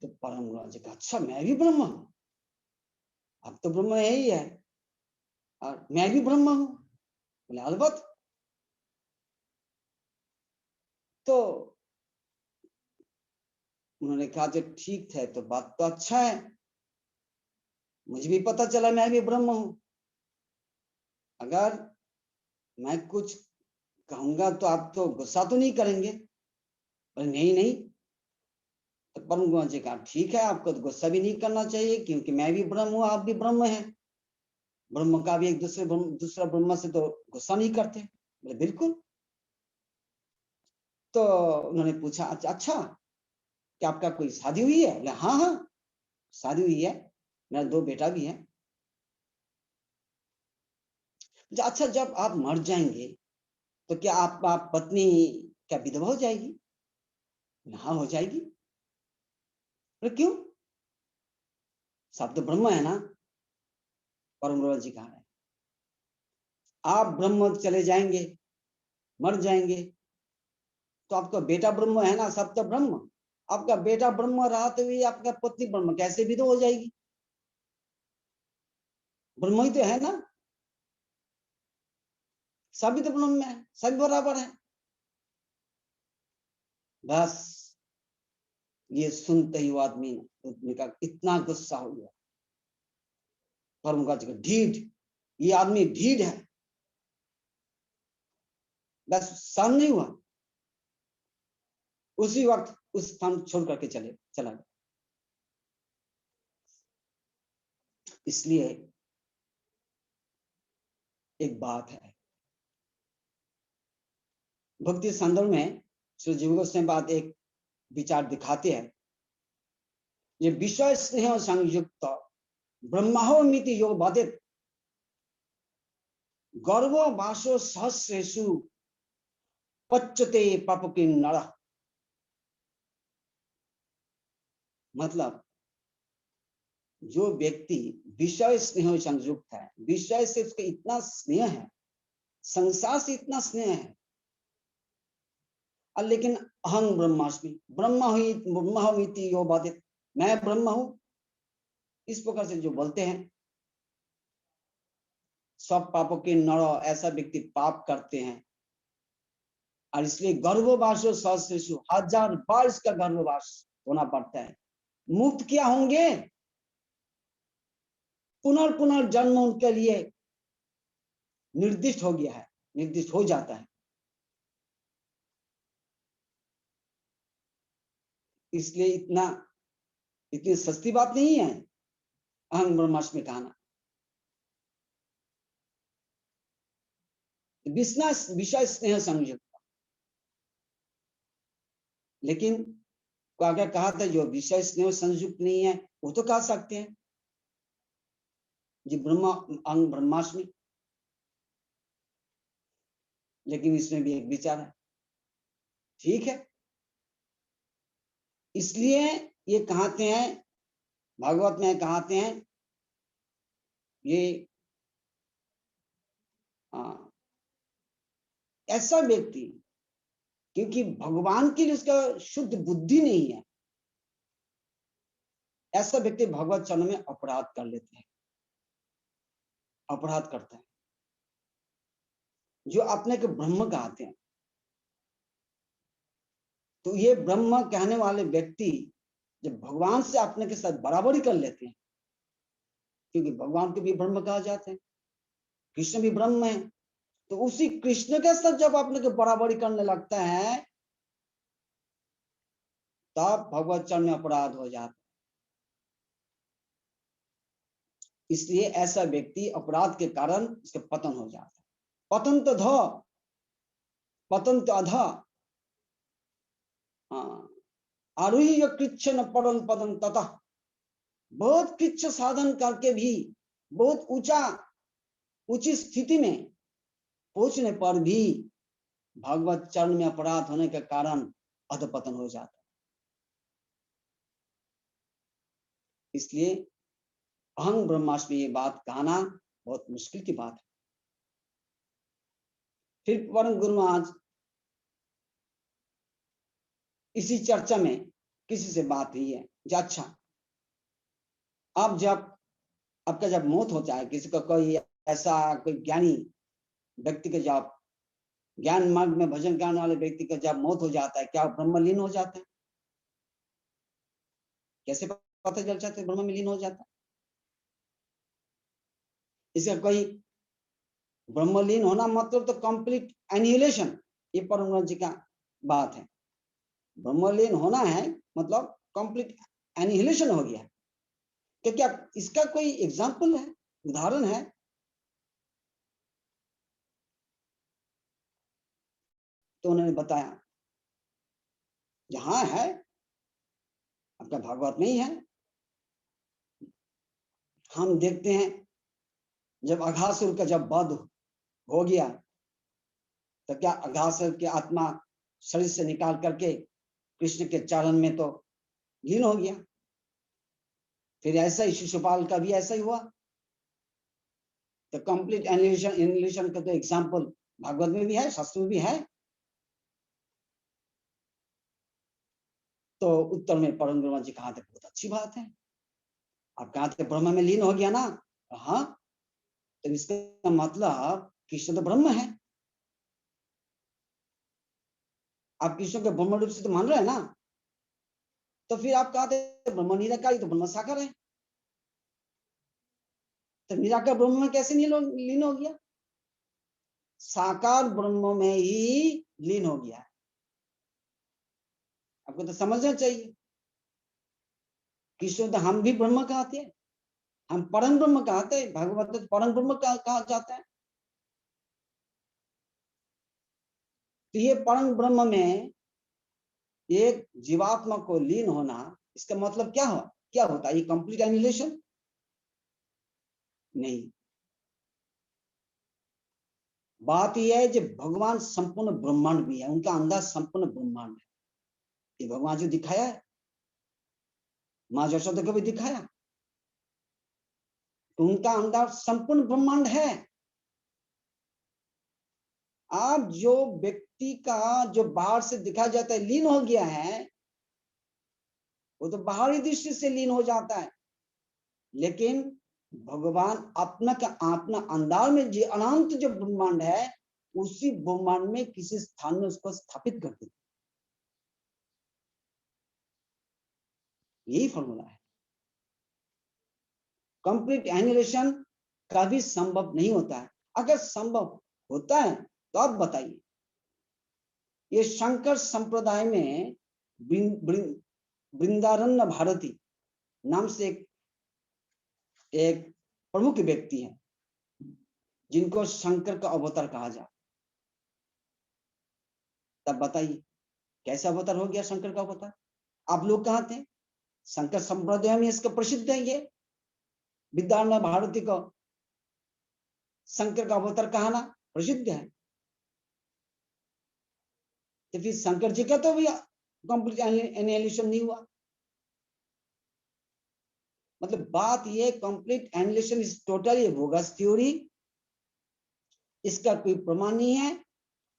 तो परम गुरु जी कहा, अच्छा मैं भी ब्रह्म हूं, अब तो ब्रह्म है ही है, और मैं भी ब्रह्म हूं। बोले अलबत्त। तो उन्होंने कहा, जो ठीक है, तो बात तो अच्छा है, मुझे भी पता चला मैं भी ब्रह्म हूं। अगर मैं कुछ कहूंगा तो आप तो गुस्सा तो नहीं करेंगे? बोले नहीं नहीं। तो परम गुरु जी कहा, ठीक है, आपको तो गुस्सा भी नहीं करना चाहिए, क्योंकि मैं भी ब्रह्म हूं, आप भी ब्रह्म हैं। ब्रह्म का भी एक दूसरा ब्रह्म से तो गुस्सा नहीं करते। बोले बिल्कुल। तो उन्होंने पूछा, अच्छा क्या आपका कोई शादी हुई है? बोले हाँ हाँ शादी हुई है, मेरा 2 बेटा भी है। अच्छा जब आप मर जाएंगे तो क्या आप पत्नी क्या विधवा हो जाएगी? हाँ हो जाएगी। बोले क्यों? सब तो ब्रह्म है ना। परम गुरु जी कहा है, आप ब्रह्म चले जाएंगे, मर जाएंगे, तो आपका बेटा ब्रह्म है ना, सब तो ब्रह्म। आपका बेटा ब्रह्म रहते हुए आपका पत्नी ब्रह्म कैसे विधवा हो जाएगी? ब्रह्म ही तो है ना, सभी तो ब्रह्म है, सभी बराबर है। बस ये सुनते ही वो आदमी का इतना गुस्सा हो गया। परम गुरु जी का ढीठ, ये आदमी ढीठ है, बस सहन नहीं हुआ। उसी वक्त उस स्थान छोड़ करके चला गया। इसलिए एक बात है, भक्ति संदर्भ में श्री जीव गोस्वामी बात एक विचार दिखाते हैं, ये विषय स्नेह संयुक्त ब्रह्मोमिति योग बाधित गर्व वासो सहस्रेषु पच्यते पापकी नर। मतलब जो व्यक्ति विषय स्नेह संयुक्त है, विषय से उसका इतना स्नेह है, संसार से इतना स्नेह है, लेकिन अहं ब्रह्मास्मि, ब्रह्मोमिति यो बाधित, मैं ब्रह्म हूं, इस प्रकार से जो बोलते हैं, सब पापों के नर, ऐसा व्यक्ति पाप करते हैं। और इसलिए गर्भवासो सहस्रेषु, 1000 बार इसका गर्भवास होना पड़ता है। मुक्त क्या होंगे? पुनर्जन्म उनके लिए निर्दिष्ट हो गया है, निर्दिष्ट हो जाता है। इसलिए इतनी सस्ती बात नहीं है अहं ब्रह्मास्मि कहना। विषय स्नेह संयुक्त। लेकिन अगर कहा था जो विषय स्नेह संयुक्त नहीं है, वो तो कह सकते हैं जी ब्रह्मास्मि, लेकिन इसमें भी एक विचार है, ठीक है। इसलिए ये कहते हैं, भागवत में कहते हैं, ये ऐसा व्यक्ति, क्योंकि भगवान के लिए उसका शुद्ध बुद्धि नहीं है, ऐसा व्यक्ति भगवत चरण में अपराध कर लेते हैं, अपराध करते हैं। जो अपने को ब्रह्म कहते हैं, तो ये ब्रह्म कहने वाले व्यक्ति जब भगवान से अपने के साथ बराबरी कर लेते हैं, क्योंकि भगवान को भी ब्रह्म कहा जाता है, कृष्ण भी ब्रह्म है, तो उसी कृष्ण के साथ जब अपने को बराबरी करने लगता है, तब भगवत चरण में अपराध हो जाता है। इसलिए ऐसा व्यक्ति अपराध के कारण उसका पतन हो जाता है। पतन तो ध, पतन तो अध, आरोही कृच्छ न परम पदम ततः, बहुत कृच्छ साधन करके भी, बहुत ऊंची स्थिति में पहुंचने पर भी भगवत चरण में अपराध होने के कारण अधपतन हो जाता है। इसलिए अहं ब्रह्मास्मि ये बात कहना बहुत मुश्किल की बात है। फिर परम गुरु महाराज इसी चर्चा में किसी से बात हुई है, अच्छा अब जब आपका जब मौत होता है, किसी का कोई ऐसा कोई ज्ञानी व्यक्ति का जब ज्ञान मार्ग में भजन करने वाले व्यक्ति का जब मौत हो जाता है, क्या ब्रह्मलीन हो जाता है? कैसे पता चल जाता है ब्रह्म में लीन हो जाता है? इसका कोई ब्रह्मलीन होना मतलब तो कंप्लीट एनिहिलेशन, ये परम जी का बात है। ब्रह्मलीन होना है मतलब कंप्लीट एनिहिलेशन हो गया। क्या इसका कोई एग्जाम्पल है, उदाहरण है? तो उन्होंने बताया जहां है आपका भागवत में ही है। हम देखते हैं जब अघासुर का जब वध हो गया, तो क्या अघासुर की आत्मा शरीर से निकाल करके कृष्ण के चरण में तो लीन हो गया। फिर ऐसा ही शिशुपाल का भी ऐसा ही हुआ। तो कंप्लीट एनिहिलेशन का तो एग्जाम्पल भागवत में भी है, शास्त्र में भी है। तो उत्तर में परम ब्रह्मा जी कहा थे बहुत अच्छी बात है, आप कहा थे ब्रह्म में लीन हो गया ना, हाँ, तो इसका मतलब कृष्ण तो ब्रह्म है। आप कृष्ण के ब्रह्म रूप से तो मान रहे हैं ना, तो फिर आप कहते ब्रह्म निराकारी तो ब्रह्म साकार है, तो निराकार ब्रह्म में कैसे लीन हो गया? साकार ब्रह्म में ही लीन हो गया। आपको तो समझना चाहिए, कृष्ण तो हम भी ब्रह्म कहते हैं, हम परम ब्रह्म कहते हैं, भगवत तो परम ब्रह्म कहा जाता है। तो ये परम ब्रह्म में एक जीवात्मा को लीन होना, इसका मतलब क्या होता है? ये कंप्लीट एनिहिलेशन नहीं। बात यह है जब भगवान संपूर्ण ब्रह्मांड भी है, उनका अंदर संपूर्ण ब्रह्मांड है। ये भगवान जो दिखाया है, माँ यशोदा को भी दिखाया, तो उनका अंदर संपूर्ण ब्रह्मांड है। आप जो व्यक्ति का जो बाहर से दिखाया जाता है लीन हो गया है, वो तो बाहरी दृष्टि से लीन हो जाता है, लेकिन भगवान अपना अंदर में जो अनंत जो ब्रह्मांड है, उसी ब्रह्मांड में किसी स्थान में उसको स्थापित कर देते। यही फॉर्मूला है। कंप्लीट एनिहिलेशन कभी संभव नहीं होता है। अगर संभव होता है तो आप बताइए। ये शंकर संप्रदाय में वृंदारण्य भारती नाम से एक प्रमुख व्यक्ति है, जिनको शंकर का अवतार कहा जाता। तब बताइए कैसा अवतार हो गया शंकर का अवतार? आप लोग कहाँ थे? शंकर संप्रदाय में इसका प्रसिद्ध है, ये विद्यारण्य भारती को शंकर का अवतार कहना प्रसिद्ध है। तो फिर शंकर जी का तो भी कंप्लीट एनिहिलेशन नहीं हुआ। मतलब बात ये, complete annihilation is totally bogus theory, इसका कोई प्रमाण नहीं है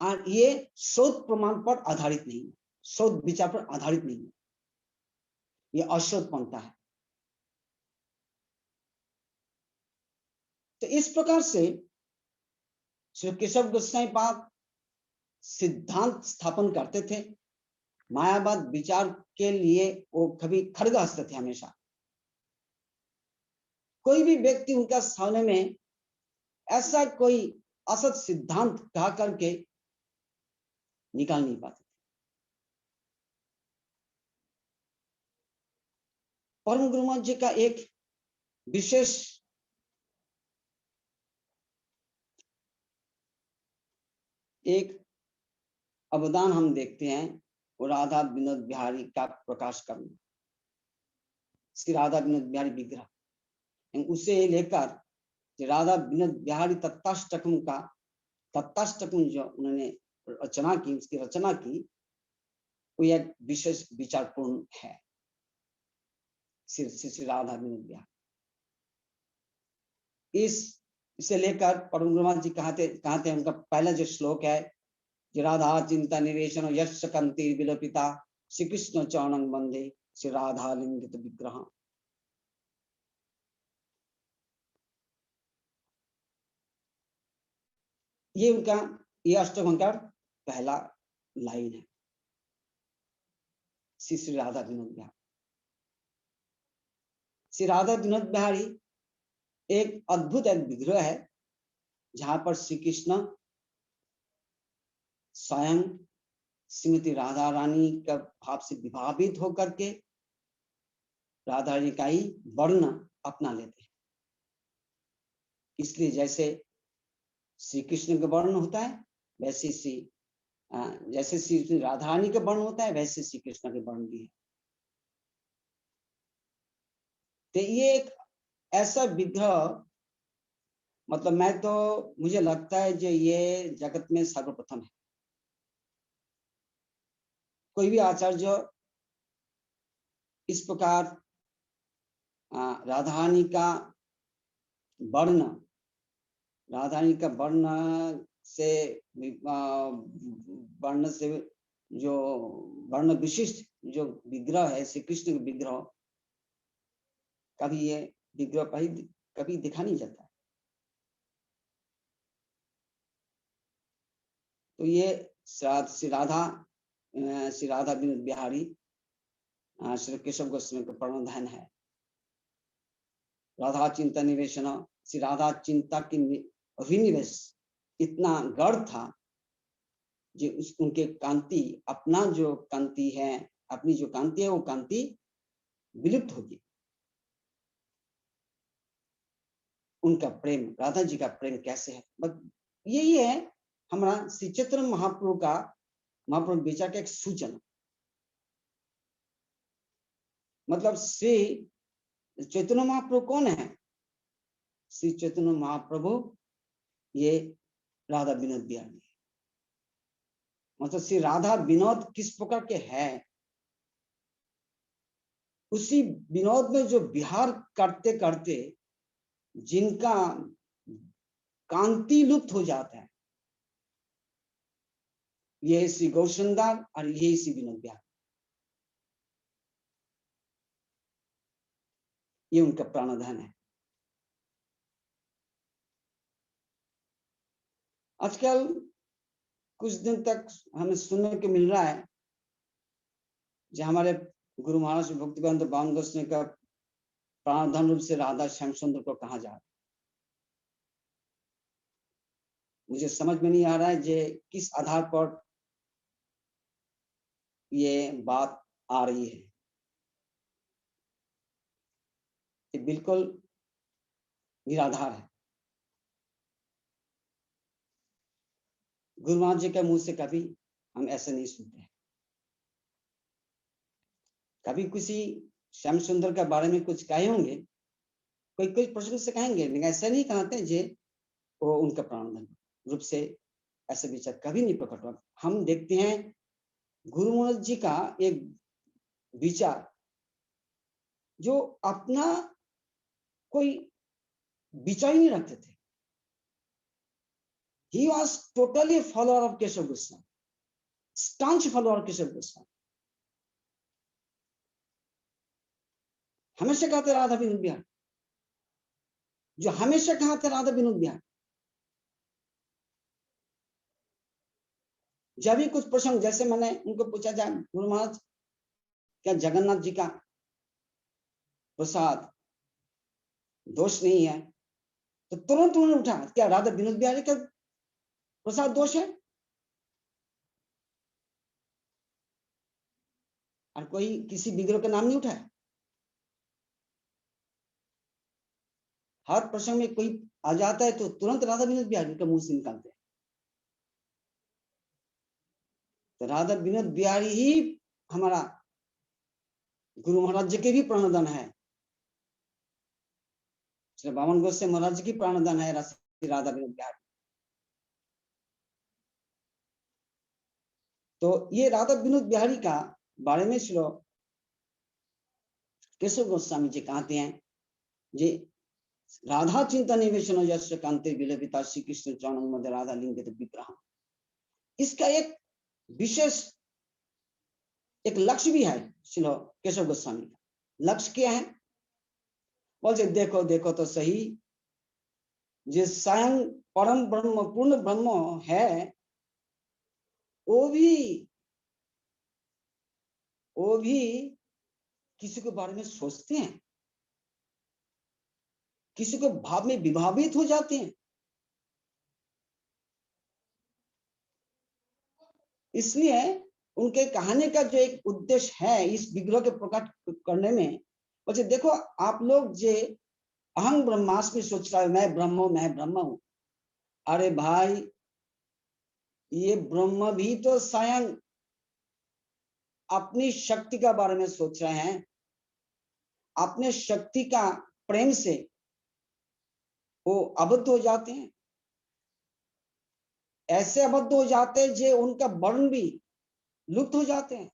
और ये शोध प्रमाण पर आधारित नहीं है, शोध विचार पर आधारित नहीं है, ये अशोध पंथा है। तो इस प्रकार से श्री केशव गोस्वामी पाद सिद्धांत स्थापन करते थे। मायावाद विचार के लिए वो कभी खड़ग हंसते थे हमेशा। कोई भी व्यक्ति उनका सामने में ऐसा कोई असत सिद्धांत कहा करके निकाल नहीं पाते थे। परम गुरु महाराज जी का एक विशेष एक अवदान हम देखते हैं, वो राधा विनोद बिहारी का प्रकाश करना, श्री राधा विनोद बिहारी विग्रह, उसे लेकर राधा विनोद बिहारी तत्ताष्टकम का, तत्ताष्टकम जो उन्होंने रचना की, उसकी रचना की, वो एक विशेष विचारपूर्ण है श्री राधा विनोद बिहारी। इसे लेकर परम गुरु महाराज जी कहते हैं, उनका पहला जो श्लोक है, राधा चिंता निवेशन यश कंति विलोपिता श्री कृष्ण चरणं वंदे श्री राधा लिंगित विग्रह। ये उनका, ये अष्टकम का पहला लाइन है, श्री राधा विनोद बिहारी। श्री राधा विनोद बिहारी एक अद्भुत एक विग्रह है, जहां पर श्री कृष्ण स्वयं श्रीमती राधा रानी का भाव से विभावित होकर के राधा रानी का ही वर्ण अपना लेते हैं। इसलिए जैसे श्री कृष्ण का वर्ण होता है, वैसे जैसे श्री राधा रानी का वर्ण होता है, वैसे श्री कृष्ण के वर्ण भी है। तो ये एक ऐसा विग्रह, मतलब मुझे लगता है जो ये जगत में सर्वप्रथम है। कोई भी आचार्य इस प्रकार राधा रानी का वर्ण, राधा रानी का वर्ण से जो वर्ण विशिष्ट जो विग्रह है, श्री कृष्ण का विग्रह, कभी ये विग्रह कभी दिखा नहीं जाता है। तो ये श्री राधा विनोद बिहारी श्री केशव गोस्वामी का प्रणोधन है। राधा चिंता निवेशन, श्री राधा चिंता की अभिनिवेश इतना गढ़ था जो उनके कांति, अपना जो कांति है, अपनी जो कांति है, वो कांति विलुप्त होगी। उनका प्रेम, राधा जी का प्रेम कैसे है, बस यही है हमारा श्री चैतन्य महाप्रभु विचार का एक सूचना। मतलब श्री चैतन्य महाप्रभु कौन है? श्री चैतन्य महाप्रभु ये राधा विनोद बिहारी। मतलब श्री राधा विनोद किस प्रकार के है, उसी विनोद में जो विहार करते करते जिनका कांति लुप्त हो जाता है, ये श्री गौरचंदार और ये श्री विनोद बिहारी, ये उनका प्राणधन है। आजकल कुछ दिन तक हमें सुनने को मिल रहा है जो हमारे गुरु महाराज भक्तिवेदांत बावन गोस्वामी का प्राणधन रूप से राधा श्याम सुंदर को कहा जा रहा है। मुझे समझ में नहीं आ रहा है जे किस आधार पर ये बात आ रही है। ये बिल्कुल निराधार है। गुरु महाराज जी के मुंह से कभी हम ऐसे नहीं सुनते हैं। कभी किसी श्याम सुंदर के बारे में कुछ कहे होंगे, कोई प्रश्न से कहेंगे, लेकिन ऐसा नहीं कहते जे वो उनका प्राणधन रूप से ऐसे विचार कभी नहीं प्रकट हुआ। हम देखते हैं गुरु महाराज जी का एक विचार, जो अपना कोई विचार ही नहीं रखते थे। He was totally a follower of Keshav Goswami, staunch follower of Keshav Goswami। हमेशा कहते राधा विनोद बिहार, जो हमेशा कहते राधा विनोद बिहार। जब भी कुछ प्रसंग, जैसे मैंने उनको पूछा जाए, गुरु महाराज क्या जगन्नाथ जी का प्रसाद दोष नहीं है, तो तुरंत उन्होंने उठा, क्या राधा विनोद बिहारी का प्रसाद दोष है? और कोई किसी विग्रह का नाम नहीं उठाया। हर प्रसंग में कोई आ जाता है तो तुरंत राधा विनोद बिहारी का मुंह से निकालते हैं। तो राधा विनोद बिहारी ही हमारा गुरु महाराज जी के भी प्राणदान है, श्री बामन गोसाई महाराज जी की प्राणदान है राधा विनोद बिहारी। तो ये राधा विनोद बिहारी का बारे में श्री केशव गोस्वामी जी कहते हैं, जे राधा चिंता निवेशन जस्य कांते विलपिता श्री कृष्ण चरण मध्य राधा लिंगित विग्रह। इसका एक विशेष एक लक्ष्य भी है श्री केशव गोस्वामी का। लक्ष्य क्या है? बोलते देखो देखो तो सही, जो स्वयं परम ब्रह्म पूर्ण ब्रह्म है, वो भी किसी के बारे में सोचते हैं, किसी को भाव में विभावित हो जाते हैं। इसलिए उनके कहने का जो एक उद्देश्य है इस विग्रह के प्रकट करने में, बोले देखो आप लोग जे अहं ब्रह्मास्मि सोच रहा है, मैं ब्रह्म हूं। अरे भाई, ये ब्रह्म भी तो स्वयं अपनी शक्ति का बारे में सोच रहे हैं, अपने शक्ति का प्रेम से वो अबद्ध हो जाते हैं। ऐसे अबद्ध हो जाते हैं जो उनका वर्ण भी लुप्त हो जाते हैं।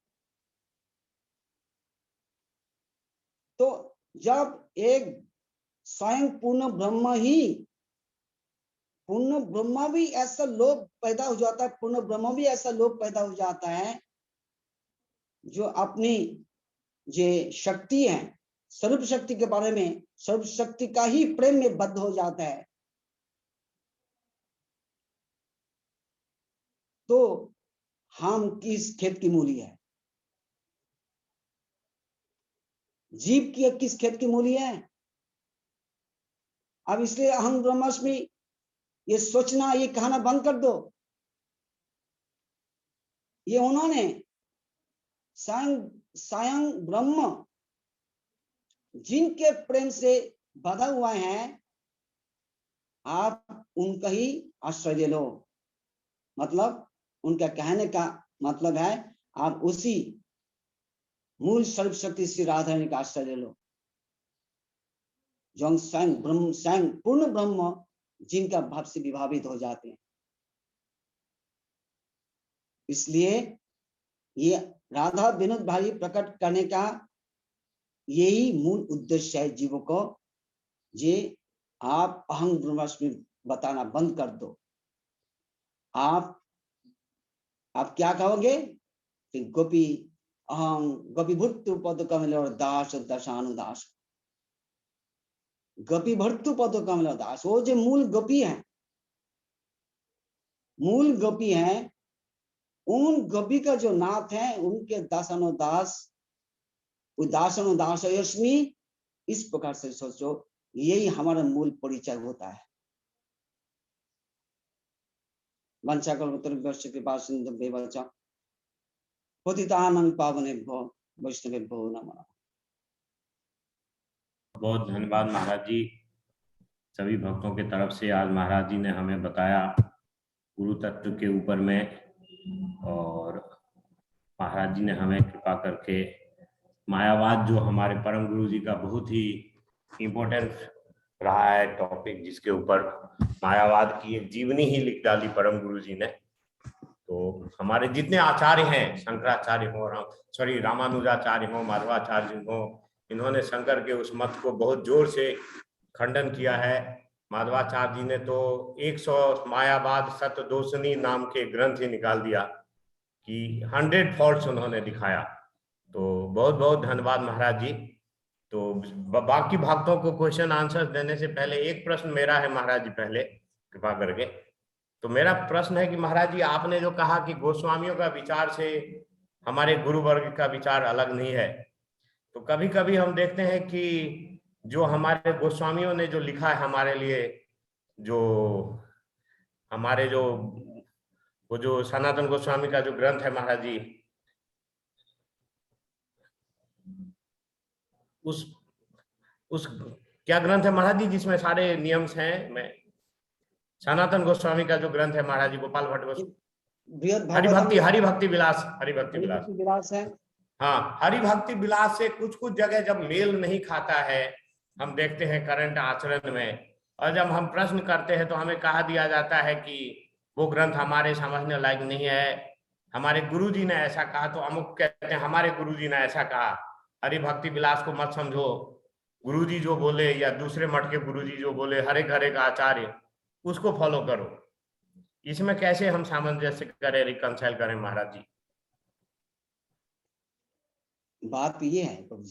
तो जब एक स्वयं पूर्ण ब्रह्म ही, पूर्ण ब्रह्म भी ऐसा लोक पैदा हो जाता है, पूर्ण ब्रह्म भी ऐसा लोक पैदा हो जाता है जो अपनी जे शक्ति है, सर्व शक्ति के बारे में, सर्व शक्ति का ही प्रेम में बद्ध हो जाता है। तो हम किस खेत की मूली है? जीव की किस खेत की मूली है? अब इसलिए अहं ब्रह्मास्मि ये सोचना, ये कहना बंद कर दो। ये उन्होंने स्वयं ब्रह्म जिनके प्रेम से बधा हुआ है, आप उनका ही आश्रय ले लो। मतलब उनका कहने का मतलब है आप उसी मूल सर्वशक्ति श्री राधा रानी का आश्रय ले लो, जो स्वयं ब्रह्म, स्वयं पूर्ण ब्रह्म जिनका भाव से विभावित हो जाते हैं। इसलिए ये राधा विनोद बिहारी प्रकट करने का यही मूल उद्देश्य है जीवों को, जे आप अहं ब्रह्मास्मि बताना बंद कर दो। आप क्या कहोगे कि गोपी अहं गोपी भर्तु पद कमल और दास दशानुदास। गोपी भर्तु पद कमल दास, वो जो मूल गोपी है, मूल गोपी है, उन गोपी का जो नाथ है, उनके दासानुदास, दासानुदास यस्मि, इस प्रकार से सोचो, यही हमारा मूल परिचय होता है। वंशाकल्पतरुभ्यश्च कृपा सिन्धुभ्येव च पतितानां पावनेभ्यो वैष्णवेभ्यो नमः। बहुत धन्यवाद महाराज जी। सभी भक्तों के तरफ से आज महाराज जी ने हमें बताया गुरु तत्व के ऊपर में, और महाराज जी ने हमें कृपा करके मायावाद, जो हमारे परम गुरु जी का बहुत ही इम्पोर्टेंट रहा है टॉपिक, जिसके ऊपर मायावाद की एक जीवनी ही लिख डाली परम गुरु जी ने, तो हमारे जितने आचार्य हैं, शंकराचार्य हो, रामानुजाचार्य हो, माधवाचार्य हो, इन्होंने शंकर के उस मत को बहुत जोर से खंडन किया है। माधवाचार्य जी ने तो 100 मायावाद सतदोषनी नाम के ग्रंथ ही निकाल दिया कि 100 फॉल्ट्स उन्होंने दिखाया। तो बहुत बहुत धन्यवाद महाराज जी। तो बाकी भक्तों को क्वेश्चन आंसर देने से पहले एक प्रश्न मेरा है महाराज जी, पहले कृपा करके। तो मेरा प्रश्न है कि महाराज जी, आपने जो कहा कि गोस्वामियों का विचार से हमारे गुरु वर्ग का विचार अलग नहीं है, तो कभी कभी हम देखते हैं कि जो हमारे गोस्वामियों ने जो लिखा है हमारे लिए, जो हमारे जो वो जो सनातन गोस्वामी का जो ग्रंथ है महाराज जी, उस क्या ग्रंथ है महाराज जी जिसमें सारे नियम्स हैं? मैं सनातन गोस्वामी का जो ग्रंथ है महाराज जी, गोपाल भट्ट गोस्वामी, हरिभक्ति विलास है। हाँ, हरिभक्ति विलास से कुछ कुछ जगह जब मेल नहीं खाता है, हम देखते हैं करंट आचरण में, और जब हम प्रश्न करते हैं तो हमें कहा दिया जाता है कि वो ग्रंथ हमारे समझने लायक नहीं है, हमारे गुरुजी ने ऐसा कहा। तो अमुक कहते हैं हमारे गुरुजी ने ऐसा कहा, हरिभक्ति विलास को मत समझो, गुरुजी जो बोले या दूसरे मठ के गुरुजी जो बोले, हर एक आचार्य, उसको फॉलो करो। इसमें कैसे हम सामंजस्य करें, रिकंसाइल करें महाराज जी? बात ये है प्रभु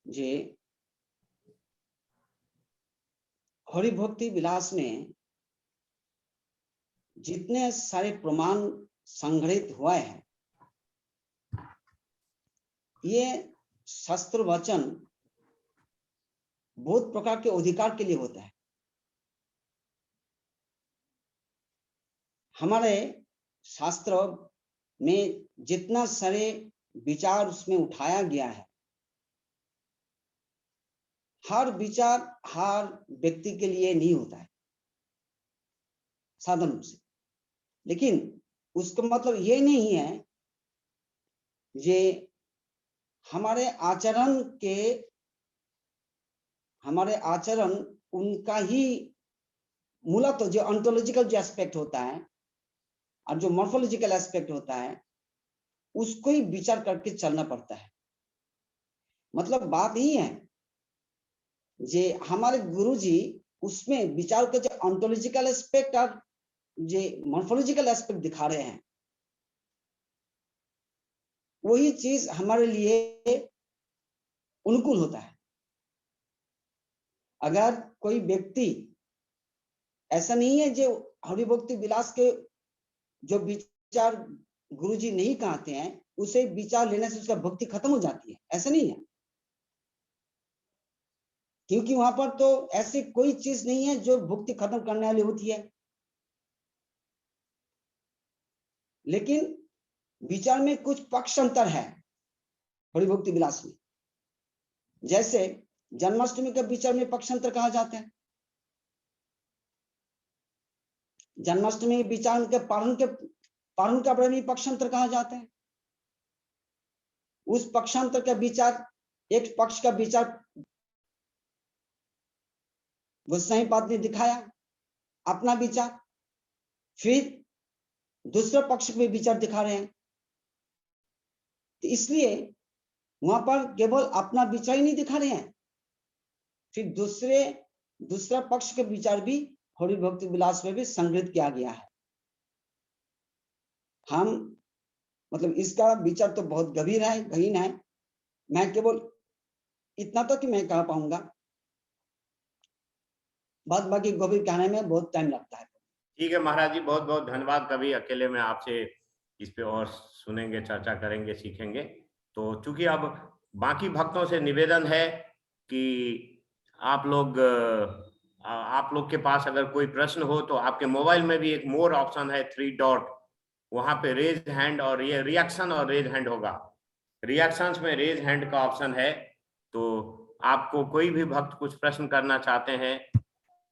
जी, हरिभक्ति विलास में जितने सारे प्रमाण संग्रहित हुए हैं, ये शास्त्र वचन बहुत प्रकार के अधिकार के लिए होता है। हमारे शास्त्र में जितना सारे विचार उसमें उठाया गया है, हर विचार हर व्यक्ति के लिए नहीं होता है साधारण रूप से। लेकिन उसका मतलब ये नहीं है ये हमारे आचरण उनका ही मूलतः जो ऑन्टोलॉजिकल जो एस्पेक्ट होता है और जो मॉर्फोलॉजिकल एस्पेक्ट होता है, उसको ही विचार करके चलना पड़ता है। मतलब बात ही है जे हमारे गुरुजी उसमें विचार का जो ऑन्टोलॉजिकल एस्पेक्ट और जो मॉर्फोलॉजिकल एस्पेक्ट दिखा रहे हैं, वही चीज हमारे लिए अनुकूल होता है। अगर कोई व्यक्ति, ऐसा नहीं है जो हरिभक्ति विलास के जो विचार गुरुजी नहीं कहते हैं, उसे विचार लेने से उसका भक्ति खत्म हो जाती है, ऐसा नहीं है। क्योंकि वहां पर तो ऐसी कोई चीज नहीं है जो भक्ति खत्म करने वाली होती है। लेकिन विचार में कुछ पक्षांतर है हरिभक्ति विलास में। जैसे जन्माष्टमी के विचार में पक्षांतर कहा जाता है, जन्माष्टमी के विचार के पारण का भी पक्षांतर कहा जाता है। उस पक्षांतर का विचार, एक पक्ष का विचार गोस्वामीपाद ने दिखाया अपना विचार, फिर दूसरे पक्ष पे विचार दिखा रहे हैं। तो इसलिए वहां पर केवल अपना विचार ही नहीं दिखा रहे हैं, फिर दूसरा पक्ष के विचार भी हरिभक्ति विलास में भी संग्रहित किया गया है। हम मतलब इसका विचार तो बहुत गंभीर है, गहीन है। मैं केवल इतना तो कि मैं कह पाऊंगा, बात बाकी गंभीर कहने में बहुत टाइम लगता है। ठीक है महाराज जी, बहुत बहुत धन्यवाद। कभी अकेले में आपसे इस पे और सुनेंगे, चर्चा करेंगे, सीखेंगे। तो चूंकि अब बाकी भक्तों से निवेदन है कि आप लोग के पास अगर कोई प्रश्न हो तो आपके मोबाइल में भी एक मोर ऑप्शन है, 3 डॉट, वहां पे रेज हैंड और ये रिएक्शन और रेज हैंड होगा। रिएक्शंस में रेज हैंड का ऑप्शन है। तो आपको कोई भी भक्त कुछ प्रश्न करना चाहते हैं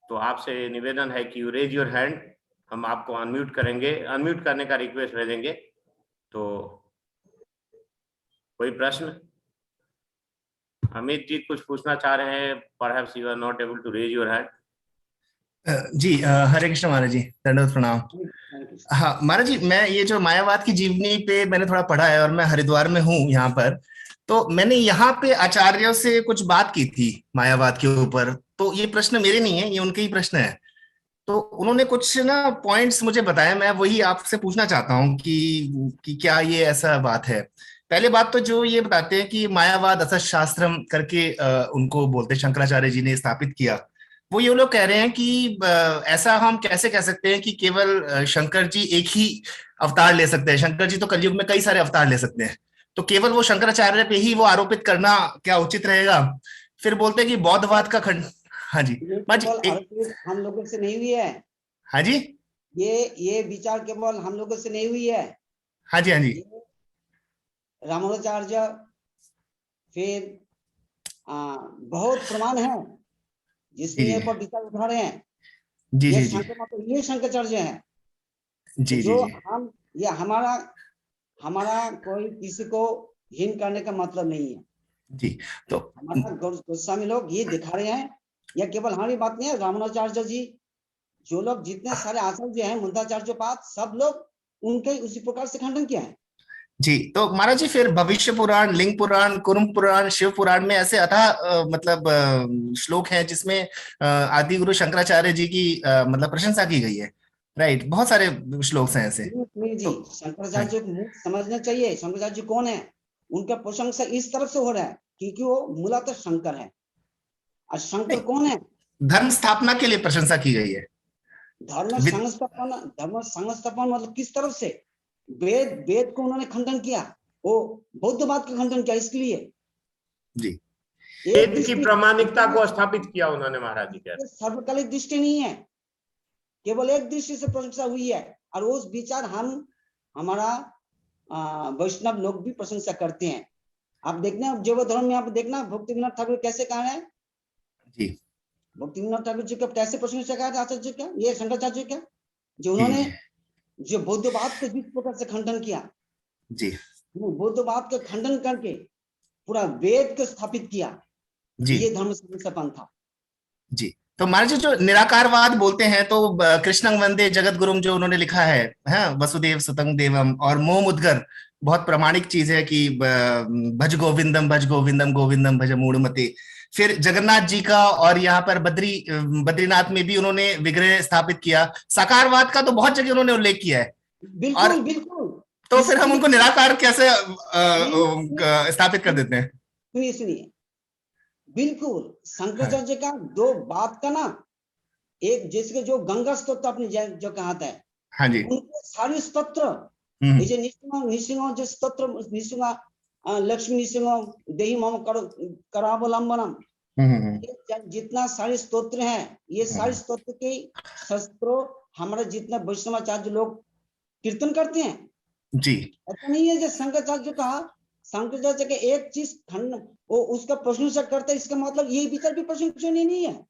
तो आपसे निवेदन है कि यू रेज योर हैंड, हम आपको अनम्यूट करेंगे, अनम्यूट करने का रिक्वेस्ट भेजेंगे। तो कोई प्रश्न? अमित जी कुछ पूछना चाह रहे हैं, perhaps you are not able to raise your hand. जी हरे कृष्ण महाराज जी, दंडवत प्रणाम। हाँ महाराज जी, मैं ये जो मायावाद की जीवनी पे मैंने थोड़ा पढ़ा है और मैं हरिद्वार में हूँ यहाँ पर, तो मैंने यहाँ पे आचार्यों से कुछ बात की थी मायावाद के ऊपर। तो ये प्रश्न मेरे नहीं है, ये उनके ही प्रश्न है। तो उन्होंने कुछ ना पॉइंट्स मुझे बताया, मैं वही आपसे पूछना चाहता हूँ कि क्या ये ऐसा बात है। पहले बात तो जो ये बताते हैं कि मायावाद असत शास्त्रम करके उनको बोलते हैं, शंकराचार्य जी ने स्थापित किया। वो ये लोग कह रहे हैं कि ऐसा हम कैसे कह सकते हैं कि केवल शंकर जी एक ही अवतार ले सकते हैं। शंकर जी तो कलयुग में कई सारे अवतार ले सकते हैं, तो केवल वो शंकराचार्य पे ही वो आरोपित करना क्या उचित रहेगा। फिर बोलते हैं कि बौद्धवाद का खंड। हाँ जी। ये हाँ जी केवल आरोपित हम लोगों से नहीं हुई है। हाँ जी। ये विचार केवल हम लोगों से नहीं हुई है। हाँ जी। हाँ जी। ये रामानुजाचार्य, फिर बहुत प्रमाण है जिसमें जी ये पर विचार उठा रहे हैं। जी ये जी जी शंकर मतलब ये शंकराचार्य हैं। तो जी जी जो जी हम, ये हमारा हमारा कोई किसी को हीन करने का मतलब नहीं है। जी। तो हमारा गोस्वामी लोग ये दिखा रहे हैं। यह केवल हमारी बात नहीं है। रामानुजाचार्य जी, जो लोग जितने सारे आचार्य हैं, मुंदाचार्य पाद, सब लोग उनके उसी प्रकार से खंडन किया है। जी, तो महाराज जी फिर भविष्य पुराण, लिंग पुराण, कुरुम पुराण, शिव पुराण में ऐसे अथाह मतलब श्लोक हैं जिसमें आदि गुरु शंकराचार्य जी की मतलब प्रशंसा की गई है। राइट, बहुत सारे श्लोक हैं ऐसे। नहीं जी, तो हाँ शंकराचार्य को मुझे समझना चाहिए। शंकराचार्य जी कौन है? उनका प्रशंसा इस तरफ से हो रहा है क्योंकि वो मूलतः शंकर है। और शंकर नहीं, कौन है? धर्म स्थापना के लिए प्रशंसा की गई है। धर्म संस्थापन मतलब किस तरफ से? वेद वेद को उन्होंने खंडन किया, वो बौद्धवाद का खंडन किया। इसके लिए जी एक वेद की दृष्टि, प्रामाणिकता को स्थापित किया उन्होंने महाराज जी। ये सर्वकालिक दृष्टि नहीं है, केवल एक दृष्टि से प्रशंसा हुई है। और उस विचार हम, हमारा वैष्णव लोग भी प्रशंसा करते हैं। आप देखना जैव धर्म में, आप देखना भक्ति विनोद ठाकुर कैसे कहा है। जी भक्ति विनोद ठाकुर जी का कैसे प्रशंसा कहा था आचार्य क्या, ये शंकराचार्य क्या, जो जी उन्होंने जी जो बौद्धवाद को जिस प्रकार से खंडन किया, जी वो बौद्धवाद का खंडन करके पूरा वेद को स्थापित किया। जी ये धर्म संस्थापन था। जी। तो महाराज जी जो निराकारवाद बोलते हैं, तो कृष्णं वंदे जगत गुरुम जो उन्होंने लिखा है, हाँ, वसुदेव सुतं देवम, और मोह मुद्गर बहुत प्रामाणिक चीज है कि भज गोविंदम गोविंदम भज मूढ़मते। फिर जगन्नाथ जी का, और यहाँ पर बद्रीनाथ में भी उन्होंने विग्रह स्थापित किया। साकारवाद का तो बहुत जगह उन्होंने उल्लेख किया है। और बिल्कुल बिल्कुल। तो फिर इसके हम उनको लिए निराकार कैसे सुनिए स्थापित कर देते हैं। सुनिए सुनिए, बिल्कुल हाँ शंकराचार्य का दो बात का ना, एक जैसे जो गंगा स्तोत्र आपने जो कहा था, हाँ जी। उनके सारे स्तोत्र, हम्म ये जो निसिंह जो स्तोत्र, निसिंह लक्ष्मी निसिंह देहि मम करावलंबनम, हम्म हम्म जितना सारे स्तोत्र हैं, ये सारे हम्म, स्तोत्र के शस्त्रों हमारे जितने वैष्णवाचार्य लोग कीर्तन करते हैं। जी ऐसा नहीं है जो शंकराचार्य जो कहा, शंकराचार्य के एक चीज खंड वो उसका प्रशंसा करता है, इसका मतलब ये विचार भी प्रशंसनीय नहीं है।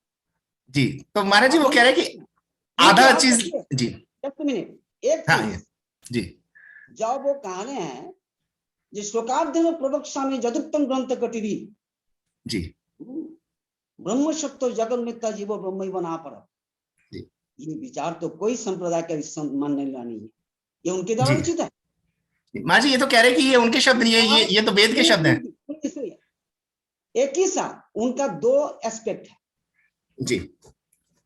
जी। तो महाराज जी आप वो कह ध्यान रहे हैं कि रखिए, क्योंकि आधा आप चीज। देखिए, जी एक मिनट, एक हाँ चीज, जी जब वो कह रहे हैं जो श्लोकार्ध में प्रवक्ष्यामि यदुक्तम ग्रंथ कटिरी, जी ब्रह्म सत्य जगन मिथ्या जीवो ब्रह्म बना पर, जी ये विचार तो कोई संप्रदाय का मानने वाला नहीं है, ये उनके द्वारा जी। रचित है। महाराज जी ये तो कह रहे हैं कि ये उनके शब्द नहीं है, और ये तो वेद के शब्द हैं। एक ही साथ उनका दो एस्पेक्ट है, जी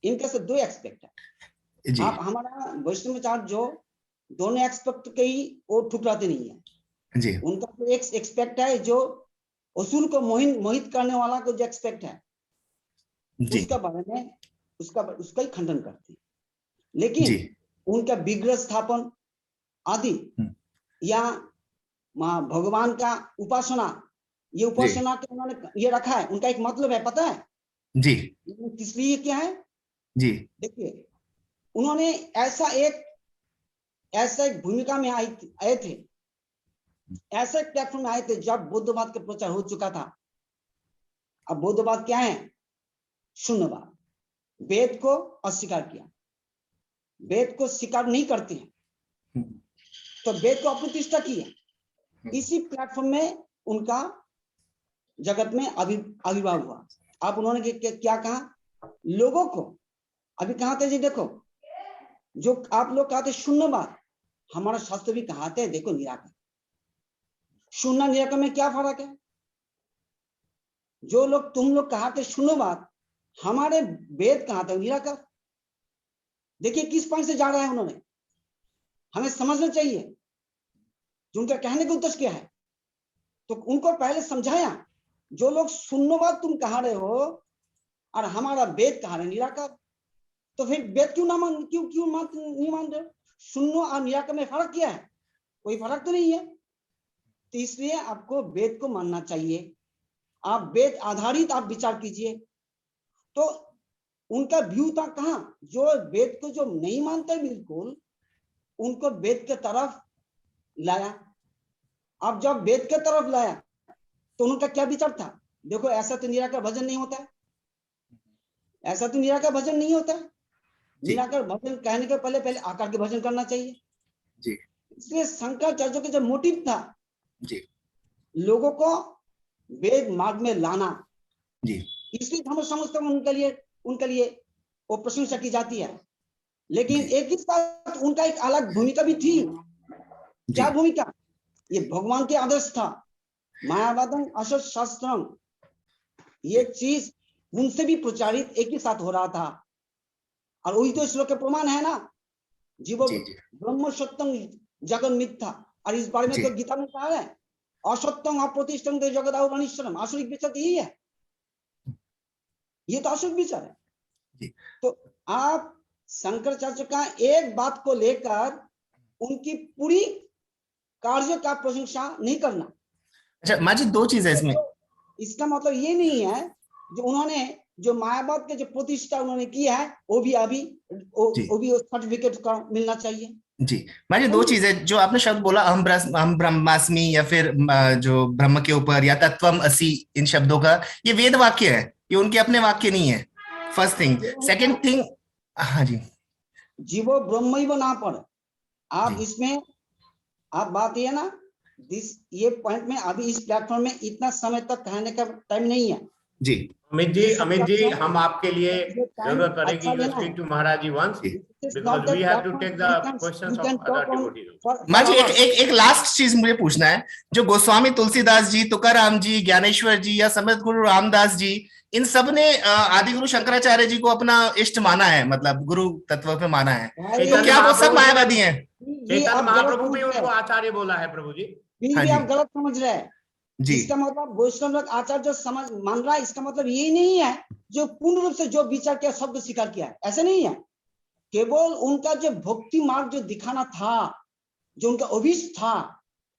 इनका से दो एस्पेक्ट है। जी आप हमारा वैष्णवाचार्य जो दोनों एक्सपेक्ट के ही वो ठुकराते नहीं है। जी उनका तो एक एक्सपेक्ट है जो असुर को मोहित करने वाला को जो एक्सपेक्ट है, जी उसका बारे में उसका ही खंडन करते हैं। लेकिन जी उनका विग्रह स्थापन आदि या भगवान का उपासना, ये जी उपासना के उन्होंने ये रखा है, उनका एक मतलब है, पता है जी किस लिए क्या है? जी देखिए, उन्होंने ऐसा एक भूमिका में आए थे, ऐसे प्लेटफॉर्म में आए थे जब बौद्धवाद का प्रचार हो चुका था। अब बौद्धवाद क्या है? शून्यवाद, वेद को अस्वीकार किया, वेद को स्वीकार नहीं करते हैं, तो वेद को अप्रतिष्ठा की है। इसी प्लेटफॉर्म में उनका जगत में आविर्भाव हुआ। अब उन्होंने क्या कहा लोगों को? अभी कहा था जी, देखो जो आप लोग कहते शून्यवाद, हमारा शास्त्र भी कहते हैं देखो निराकार। शून्य निराकार में क्या फर्क है? जो लोग तुम लोग कहते शून्यवाद, हमारे वेद कहते निराकार। देखिए किस पॉइंट से जा रहे हैं उन्होंने, हमें समझना चाहिए जो उनका कहने का उद्देश्य क्या है। तो उनको पहले समझाया, जो लोग शून्यवाद तुम कह रहे हो और हमारा वेद कह रहे निराकार, तो फिर वेद क्यों नहीं मान रहे? शून्य और निराकार में फर्क क्या है? कोई फर्क तो नहीं है। तो इसलिए आपको वेद को मानना चाहिए। आप वेद आधारित आप विचार कीजिए। तो उनका व्यू था कहाँ, जो वेद को जो नहीं मानते बिल्कुल, उनको वेद के तरफ लाया। अब जब वेद के तरफ लाया तो उनका क्या विचार था? देखो ऐसा तो निराकार भजन नहीं होता है, ऐसा तो निराकार भजन नहीं होता है। निराकार भजन कहने के पहले पहले आकार के भजन करना चाहिए जी। इसलिए शंकराचार्य का जो मोटिव था जी, लोगों को वेद मार्ग में लाना, जी, इसलिए हम समझते हैं उनके लिए वो प्रशंसा की जाती है। लेकिन एक ही साथ उनका एक अलग भूमिका भी थी। क्या भूमिका? ये भगवान के आदर्श था, मायावादम असत शास्त्रम, ये चीज उनसे भी प्रचारित एक ही साथ हो रहा था। और वही तो श्लोक के प्रमाण है ना, जीवो ब्रह्म सत्यम जगन मिथ्या। और इस बारे में तो गीता में कहा है, असत्यम अप्रतिष्ठम जगत अनिश्चरम। आसुरिक विचार यही है, ये तो आसुरिक विचार है। तो आप शंकराचार्य का एक बात को लेकर उनकी पूरी कार्य का प्रशंसा नहीं करना। अच्छा माँ जी, दो चीजें इसमें। इसका मतलब ये नहीं है जो उन्होंने जो मायावाद के जो प्रतिष्ठा उन्होंने की है वो भी सर्टिफिकेट का मिलना चाहिए। जी माँ जी, दो चीजें जो आपने शब्द बोला, अहम ब्रह्मास्मि, या फिर जो ब्रह्म के ऊपर, या तत्वम असि, इन शब्दों का ये वेद वाक्य है, ये उनके अपने वाक्य नहीं है। First thing. सेकंड थिंग, हाँ जी, जीवो ब्रह्म ना पर आप इसमें आप बात ये ना ये पॉइंट में अभी इस प्लेटफॉर्म में इतना समय तक कहने का टाइम नहीं है। जी अमित जी हम आपके लिए जरूरत पड़ेगी you speak to Maharaj ji once, because we have to take the questions of other devotees. माँ जी, एक लास्ट चीज मुझे पूछना है। जो गोस्वामी तुलसीदास जी, तुकाराम जी, ज्ञानेश्वर जी या समर्थ गुरु रामदास जी, इन सब ने आदि गुरु शंकराचार्य जी को अपना इष्ट माना है, मतलब गुरु तत्व पे माना है, तो क्या वो सब मायावादी हैं? चैतन्य महाप्रभु भी उनको आचार्य बोला है प्रभु जी। फिर भी आप गलत समझ रहे हैं। इसका मतलब वैष्णव आचार्य जो समझ मान रहा है, इसका मतलब ये नहीं है जो पूर्ण रूप से जो विचार किया शब्द स्वीकार किया है, ऐसा नहीं है। केवल उनका जो भक्ति मार्ग जो दिखाना था, जो उनका अभीष्ट था,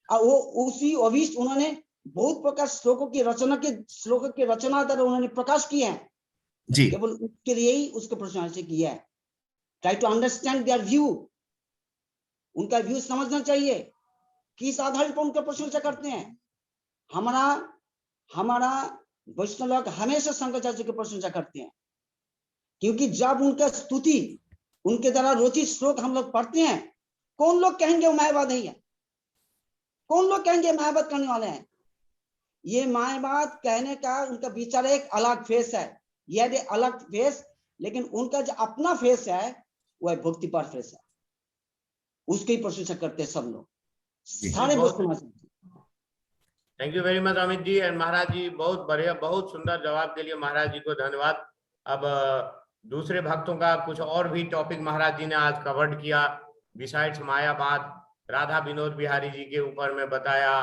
और वो उसी अभीष्ट उन्होंने बहुत प्रकार श्लोकों की रचना द्वारा उन्होंने प्रकाश किए हैं जी। केवल उसके लिए ही उसको प्रशंसा किया है। Try to understand their view, उनका व्यू समझना चाहिए, किस आधार पर उनका प्रशंसा करते हैं। हमारा वैष्णव लोग हमेशा शंकराचार्य की प्रशंसा करते हैं, क्योंकि जब उनका स्तुति उनके द्वारा रोचित श्लोक हम लोग पढ़ते हैं, कौन लोग कहेंगे वो मायावाद नहीं है? कौन लोग कहेंगे मायावाद करने वाले हैं? ये मायावाद कहने का उनका विचार एक अलग फेस है, यह अलग फेस, लेकिन उनका जो अपना फेस है वह भक्ति पर फेस है, उसकी प्रशंसा करते हैं सब लोग, सारे वैष्णव। Thank you very much Amit ji and Maharaj ji, बहुत बढ़िया, बहुत सुंदर जवाब के लिए महाराज जी को धन्यवाद। अब दूसरे भक्तों का कुछ और भी टॉपिक महाराज जी ने आज कवर्ड किया, बिसाइड्स मायावाद, राधा विनोद बिहारी जी के ऊपर में बताया,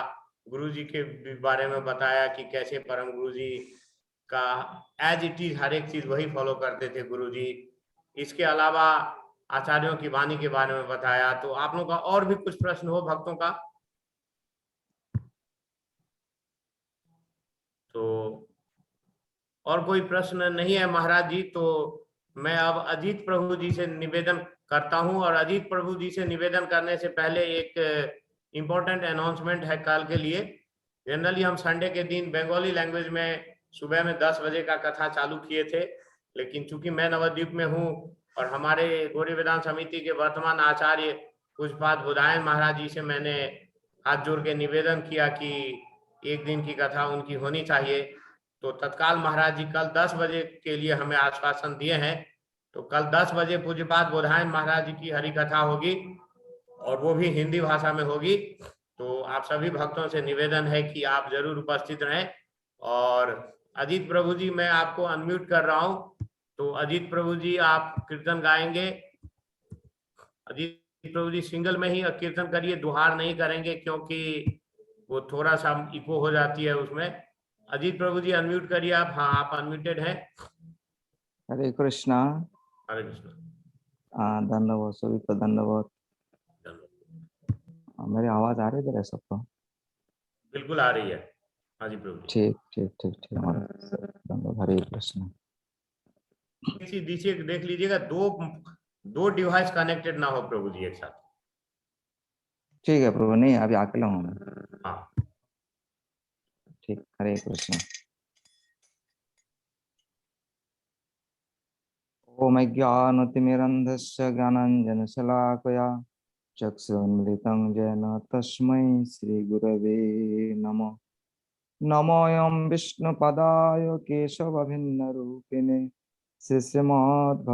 गुरु जी के बारे में बताया कि कैसे परम गुरु जी का एज इट इज हर एक चीज वही फॉलो करते थे गुरु जी। इसके अलावा आचार्यों की वाणी के बारे में बताया। तो आप लोगों का और भी कुछ प्रश्न हो भक्तों का तो? और कोई प्रश्न नहीं है महाराज जी, तो मैं अब अजीत प्रभु जी से निवेदन करता हूं। और अजीत प्रभु जी से निवेदन करने से पहले एक इम्पोर्टेंट अनाउंसमेंट है कल के लिए। जनरली हम संडे के दिन बंगाली लैंग्वेज में सुबह में 10 बजे का कथा चालू किए थे, लेकिन चूंकि मैं नवद्वीप में हूँ और हमारे गौरी वेदांत समिति के वर्तमान आचार्य पूज्यपाद बुधायन महाराज जी से मैंने हाथ जोड़ के निवेदन किया कि एक दिन की कथा उनकी होनी चाहिए। तो तत्काल महाराज जी कल 10 बजे के लिए हमें आश्वासन दिए हैं तो कल 10 बजे पूज्यपाद बोधायन महाराज जी की हरि कथा होगी और वो भी हिंदी भाषा में होगी। तो आप सभी भक्तों से निवेदन है कि आप जरूर उपस्थित रहें। और अजीत प्रभु जी, मैं आपको अनम्यूट कर रहा हूं, तो अजीत प्रभु जी आप कीर्तन गाएंगे। अजीत प्रभु जी सिंगल में ही कीर्तन करिए, दुहार नहीं करेंगे क्योंकि वो थोड़ा सा इको हो जाती है उसमें। अजीत प्रभु जी अनम्यूट करिए आप। हाँ, आप अनम्यूटेड हैं। हरे कृष्णा। हरे कृष्ण। धन्यवाद सभी को, धन्यवाद। मेरी आवाज आ रही है सबको? बिल्कुल आ रही है। हाँ जी प्रभु जी। ठीक ठीक ठीक ठीक, धन्यवाद। हरे कृष्ण। नीचे देख लीजिएगा, दो डिवाइस कनेक्टेड ना हो प्रभु जी एक साथ। ठीक है प्रभु, नहीं अभी अकेला हूँ मैं। हाँ ठीक, हरे कृष्ण। ओम ज्ञानतिमिरन्धस्य ज्ञानाञ्जनशलाकया चक्षुन्मिलितं येन तस्मै श्रीगुरवे नमः। नमोऽयं विष्णुपदाय केशवभिन्नरूपिणे श्रीश्रीमद्